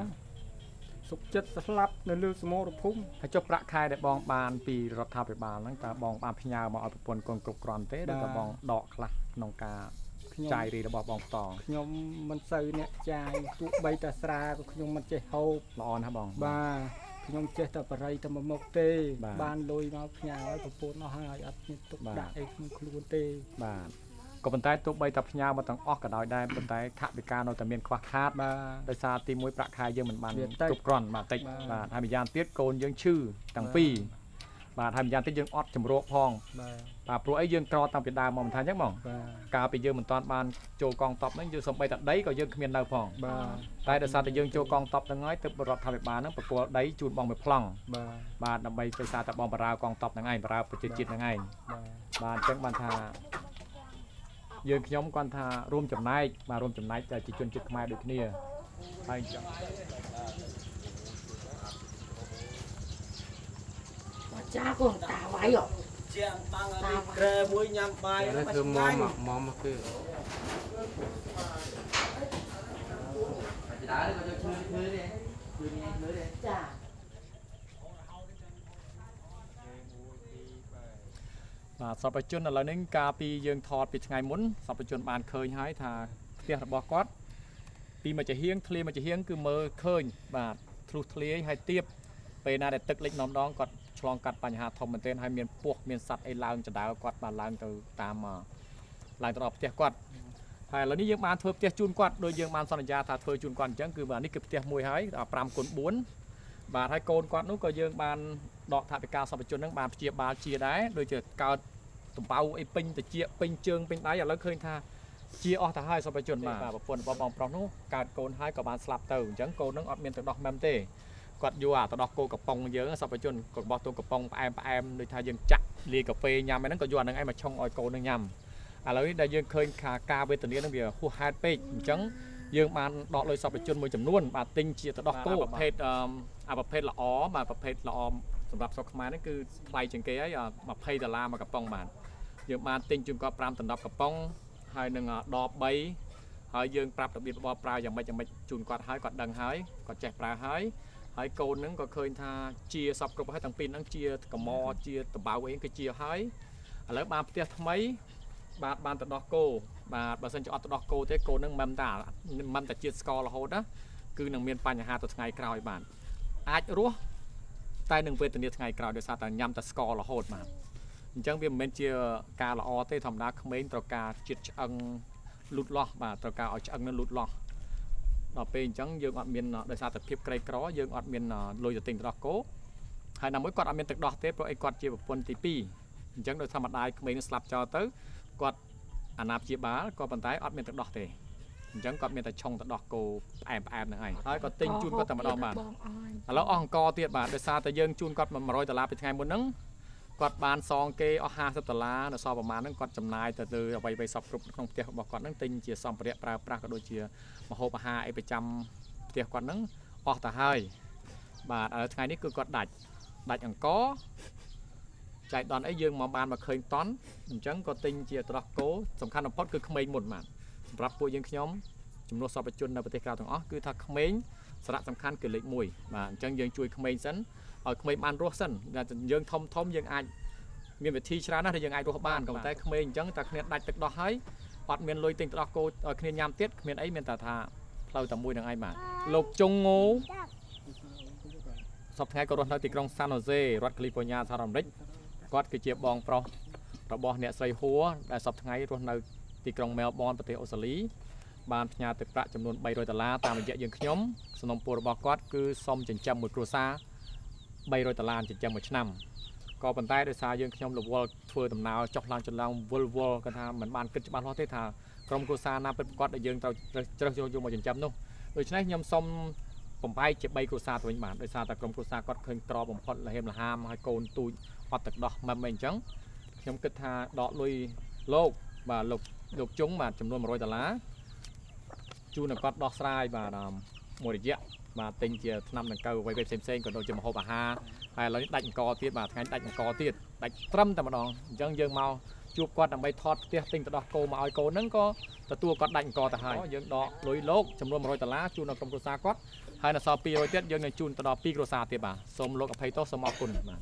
សុខចិត្តស្លាប់នៅលើសមរភូមិហើយចុះប្រាក់ខែដែលបងបានពីរដ្ឋាភិបាលហ្នឹងតើបងបានផ្ញើមកឲ្យប្រពន្ធកូនគ្រប់គ្រាន់ទេឬក៏បងដកខ្លះក្នុងការចាយរីរបស់បងតខ្ញុំមិនសូវអ្នកចាយទោះបីតែស្រាក៏ខ្ញុំមិនចេះហូបល្អណាស់បងបាទខ្ញុំចេះតែបរិយតែមួយមុខទេបានលុយមកផ្ញើឲ្យប្រពន្ធអស់ហើយអត់មានទុកដាក់អីក្នុងខ្លួនទេបាទក៏ប៉ុន្តែទោះបីតែផ្ញើមកទាំងអស់ក៏ដោយដែរប៉ុន្តែថវិកានៅតែមានខ្វះខាតបាទដោយសារទី1ប្រាក់ខែយើងមិនបានគ្រប់គ្រាន់បាទតិចបាទហើយម្យ៉ាងទៀតកូនយើងឈឺទាំងពីរបាទហើយម្យ៉ាងទៀតយើងអត់ចម្រោកផងបាទព្រោះអីយើងក្រតាំងពីដើមមកមិនថាអញ្ចឹងបងកាលពីយើងមិនតាន់បានចូលកងទ័ពហ្នឹងយើងសំបីតែដីក៏យើងគ្មាននៅផងតែដោយសារតែយើងចូលកងទ័ពហ្នឹងហើយទើបរដ្ឋាភិបាលហ្នឹងប្រគល់ដីជូនបងមួយប្លង់បាទដើម្បីដោយសារតែបងបម្រើកងទ័ពហ្នឹងឯងបម្រើប្រជាជាតិហ្នឹងឯងបាទអញ្ចឹងបានថាយើងខ្ញុំគាត់ថារួមចំណែកបាទរួមចំណែកជាជនជាតិខ្មែរដូចគ្នាហើយអញ្ចឹងចាកូនតាវាយជាងបាំងនេះក្រែមួយញ៉ាំបាយហ្នឹងគឺមកគឺដើរក៏ជួយធ្វើទេជួយញ៉ាំធ្វើទេចាបាទសពជនឥឡូវនេះកាលពីយើងថតពីថ្ងៃមុនសពជនបានឃើញហើយថាផ្ទះរបស់គាត់ពីមួយចាហៀងធ្លាមួយចាហៀងគឺមើលឃើញបាទធ្លុះធ្លាយហើយទៀបពេលណាដែលទឹកលិចម្ដងគាត់ឆ្លងកាត់បញ្ហាធំមែនទែនហើយមានពស់មានសត្វអីឡើងចដៅគាត់បានឡើងទៅតាមឡើងទៅដល់ផ្ទះគាត់ហើយឥឡូវនេះយើងបានធ្វើផ្ទះជូនគាត់ដោយយើងបានសន្យាថាធ្វើជូនគាត់អញ្ចឹងគឺបាទនេះគឺផ្ទះមួយហើយ5x4បាទហើយកូនគាត់នោះក៏យើងបានដកថវិកាសពជនហ្នឹងបានព្យាបាលជាដែរដូចជាកើតតំបៅអីពេញតិចពេញជើងពេញដៃឥឡូវឃើញថាជាអស់ទៅហើយសពជនបាទប្រពន្ធរបស់បងប្រុសនោះកើតកូនហើយក៏បានស្លាប់ទៅអញ្ចឹងកូននឹងអត់មានទៅដោះមែមទេគាត់យកទៅដោះគោកំប៉ុងយើងសពជនក៏បោះទូកំប៉ុងផ្អែមដូចថាយើងចាក់លាយកាហ្វេញ៉ាំហ្នឹងក៏យកអាហ្នឹងឯងមកឆុងឲ្យកូននឹងញ៉ាំឥឡូវនេះដែលយើងឃើញថាការវេទនាហ្នឹងវាហួសហេតុពេកអញ្ចឹងយើងបានដកលុយសពជនមួយចំនួនបាទទិញជាទៅដោះគោប្រភេទប្រភេទល្អបាទប្រភេទល្អសម្រាប់ស្រុកខ្មែរនេះគឺថ្លៃជាងគេហើយ$20មួយកំប៉ុងបាទយើងបានទិញជូនគាត់5ដណ្ដប់កំប៉ុងហើយនឹងដប3ហើយយើងប្រាប់របៀបរបបប្រើយ៉ាងម៉េចជូនគាត់ហើយគាត់ដឹងហើយគាត់ចេះប្រើហើយកូនហ្នឹងក៏ឃើញថាជាសពគ្រប់ហើយទាំងពីរហ្នឹងជាកំមជាតបៅអីគឺជាហើយឥឡូវបានផ្ទះថ្មីបាទបានទៅដោះគោបាទបើសិនជាអត់ទៅដោះគោទេកូនហ្នឹងមិនតែជាតិស្កររហូតណាគឺនឹងមានបញ្ហាទៅថ្ងៃក្រោយបាទអាចរស់តែនឹងវេទនាថ្ងៃក្រោយដោយសារតែញ៉ាំតែស្កររហូតបាទអញ្ចឹងវាមិនមែនជាការល្អទេធម្មតាក្មេងត្រូវការជាតិឆ្អឹងលូតលាស់បាទត្រូវការឲ្យឆ្អឹងនឹងលូតលាស់ដល់ពេលអញ្ចឹងយើងអត់មានដោយសារតែភាពក្រីក្រយើងអត់មានលុយទៅទិញទឹកដោះគោហើយណាមួយគាត់អត់មានទឹកដោះទេព្រោះអីគាត់ជាប្រពន្ធទី2អញ្ចឹងដោយធម្មតាក្មេងនឹងស្លាប់ចោលទៅគាត់អាណាព្យាបាលក៏ប៉ុន្តែអត់មានទឹកដោះទេអញ្ចឹងគាត់មានតែឆុងទឹកដោះគោផ្អែមហ្នឹងឯងហើយគាត់ទិញជូនគាត់តែម្ដងបាទឥឡូវអស់អង្គទៀតបាទដោយសារតែយើងជូនគាត់$100ពីថ្ងៃមុនហ្នឹងគាត់បានសងគេអស់$50នៅសល់ប្រមាណហ្នឹងគាត់ចំណាយទៅលើអ្វីសពគ្រប់ក្នុងផ្ទះរបស់គាត់ហ្នឹងទិញជាសម្ភារៈប្រើប្រាស់ក៏ដូចជាម្ហូបអាហារអីប្រចាំផ្ទះគាត់ហ្នឹងអស់ទៅហើយបាទឥឡូវថ្ងៃនេះគឺគាត់ដាច់អង្គ ចៃដន្យអីយើងមកបានមកឃើញតន់អញ្ចឹងក៏ទិញជាត្រោះគោសំខាន់បំផុតគឺក្មេងមុនបាទសម្រាប់ពួកយើងខ្ញុំចំនួនសពជននៅប្រទេសក្រៅទាំងអស់គឺថាក្មេងសារៈសំខាន់គឺលេខ1បាទអញ្ចឹងយើងជួយក្មេងសិនឲ្យក្មេងបានរស់សិនយើងធំយើងអាចមានវិធីច្រើនណាស់ដែលយើងអាចរស់បានក៏តែក្មេងអញ្ចឹងតែគ្នាដាច់ទឹកដោះហើយអត់មានលុយទិញទឹកដោះគោឲ្យគ្នាញ៉ាំទៀតគ្មានអីមានតែថាផ្លូវតែមួយនឹងឯងបាទលោកជុងងូសប្តាហ៍ក៏រស់នៅទីក្រុងសានហូសេរដ្ឋកាលីហ្វ័រញ៉ាសហរដ្ឋអាមេរិកគាត់គឺជាបងប្រុសរបស់អ្នកស្រីហួរដែលសប្តាហ៍រស់នៅទីក្រុងមែលប៊នប្រទេសអូស្ត្រាលីបានផ្ញើទឹកប្រាក់ចំនួន$300តាមរយៈយើងខ្ញុំសំណុំពររបស់គាត់គឺសុំចិញ្ចឹមមួយគ្រួសារ$300ចិញ្ចឹមមួយឆ្នាំក៏ប៉ុន្តែដោយសារយើងខ្ញុំរវល់ធ្វើដំណើរចុះឡើងចន្លងវល់គាត់ថាមិនបានគិតច្បាស់លាស់ទេថាក្រុមគ្រួសារណាពិតប្រាកដដែលយើងត្រូវជ្រើសយកមកចិញ្ចឹមនោះដូច្នេះខ្ញុំសុំបំបែកជា3គ្រួសារទៅវិញបានដោយសារតែក្រុមគ្រួសារគាត់ឃើញក្របំផុតលហេមលហាមហើយកូនទូចអត់ទឹកដោះម៉ឹមអីអញ្ចឹងខ្ញុំគិតថាដកលុយលោកបាទលោកជុងបាទចំនួន$100ជូនគាត់ដោះស្រាយបាទមួយរយៈបាទទិញជាថ្នាំដង្កូវអ្វីៗផ្សេងៗក៏ដូចជាម្ហូបអាហារហើយឥឡូវនេះដាច់អង្គទៀតបាទថ្ងៃដាច់អង្គទៀតដាច់ត្រឹមតែម្ដងអញ្ចឹងយើងមកជួបគាត់ដើម្បីថតផ្ទះទិញទៅដោះគោមកឲ្យកូនហ្នឹងក៏ទទួលគាត់ដាច់អង្គទៅហើយយើងដកលុយលោកចំនួន$100ជូនដល់ក្រុមគ្រួសារគាត់ហើយនៅសល់200ទៀតយើងនឹងជូនទៅដល់2គ្រួសារទៀតបាទសូមលោកអភ័យទោសសូមអរគុណបាទ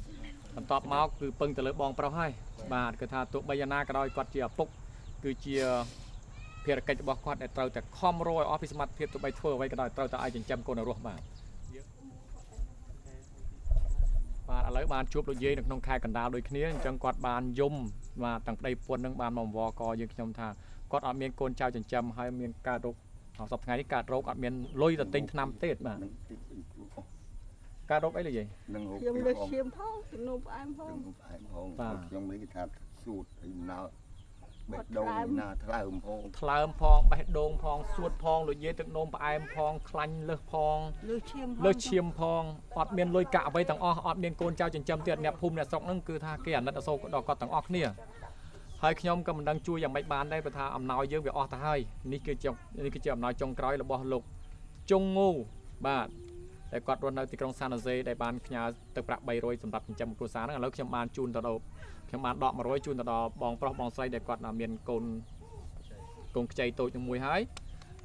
បន្ទាប់មកគឺពឹងទៅលើបងប្រុសហើយបាទគឺថាទោះបីយ៉ាងណាក៏ដោយគាត់ជាឪពុកគឺជាភារកិច្ចរបស់គាត់ដែលត្រូវតែខំរយអស់ពីសមត្ថភាពទោះបីធ្វើអ្វីក៏ដោយត្រូវតែឲ្យចិញ្ចឹមកូនរស់បាទឥឡូវបានជួបលោកយាយនៅក្នុងខែកណ្ដាលដូចគ្នាអញ្ចឹងគាត់បានយំបាទទាំងប្តីប្រពន្ធនឹងបានមកអង្វរកយើងខ្ញុំថាគាត់អត់មានកូនចៅចិញ្ចឹមហើយមានការរោគសប្តាហ៍នេះការរោគអត់មានលុយទៅទិញថ្នាំទេបាទការរោគអីលោកយាយខ្ញុំលើឈាមផងជំនួសផ្អែមផងបាទខ្ញុំនេះគេថាសួតអីណៅបេះដូងណាថ្លើមផងបេះដូងផងសួតផងលោកយាយទឹកនោមផ្អែមផងខ្លាញ់លើសផងលើសឈាមផងអត់មានលុយកាក់អ្វីទាំងអស់អត់មានកូនចៅចិញ្ចឹមទៀតអ្នកភូមិអ្នកស្រុកហ្នឹងគឺថាគេអាណិតអាសូរដល់គាត់ទាំងអស់គ្នាហើយខ្ញុំក៏មិនដឹងជួយយ៉ាងម៉េចបានដែរព្រោះថាអំណោយយើងវាអស់ទៅហើយនេះគឺជាអំណោយចុងក្រោយរបស់លោកជុងងូបាទតែគាត់រស់នៅទីក្រុងសានហូសេដែលបានផ្ញើទឹកប្រាក់$300សម្រាប់ចិញ្ចឹមគ្រួសារហ្នឹងឥឡូវខ្ញុំបានជូនទៅដល់ខ្ញុំបានដក100ជូនទៅដល់បងប្រុសបងស្រីដែលគាត់មានកូនខ្ចីតូចមួយហើយ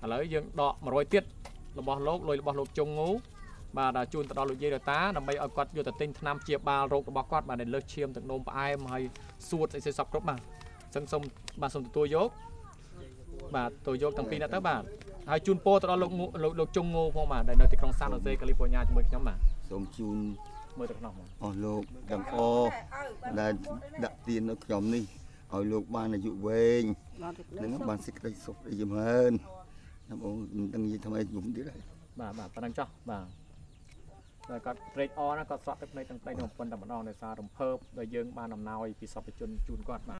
ឥឡូវយើងដក100ទៀតរបស់លោកលុយរបស់លោកជុងងូបាទដល់ជូនទៅដល់លោកយាយរតាដើម្បីឲ្យគាត់យកទៅទិញថ្នាំព្យាបាលរោគរបស់គាត់បាទដែលលើសឈាមទឹកនោមផ្អែមហើយសួតអីសពគ្រប់បាទអញ្ចឹងសូមទទួលយកបាទទទួលយកទាំងពីរនាក់ទៅបាទហើយជូនពរទៅដល់លោកជុងងូផងបាទដែលនៅទីក្រុងសានហូសេកាលីហ្វ័រញ៉ាជាមួយខ្ញុំបាទសូមជូនមើលទៅក្នុងមកអស់លោកទាំងអស់ដែលដាក់ទាននៅខ្ញុំនេះឲ្យលោកបានអាយុវែងនិងបានសេចក្តីសុខអីចម្រើនណាបងមិនដឹងនិយាយថ្មីខ្ញុំទៀតហើយបាទប៉ុណ្ណឹងចុះបាទតែគាត់ត្រេកអរណាគាត់ស្រក់ទឹកភ្នែកទាំងតែនឹងប៉ុណ្ណឹងតែម្ដងដោយសាររំភើបដែលយើងបានអំណោយពីសពជនជូនគាត់បាទ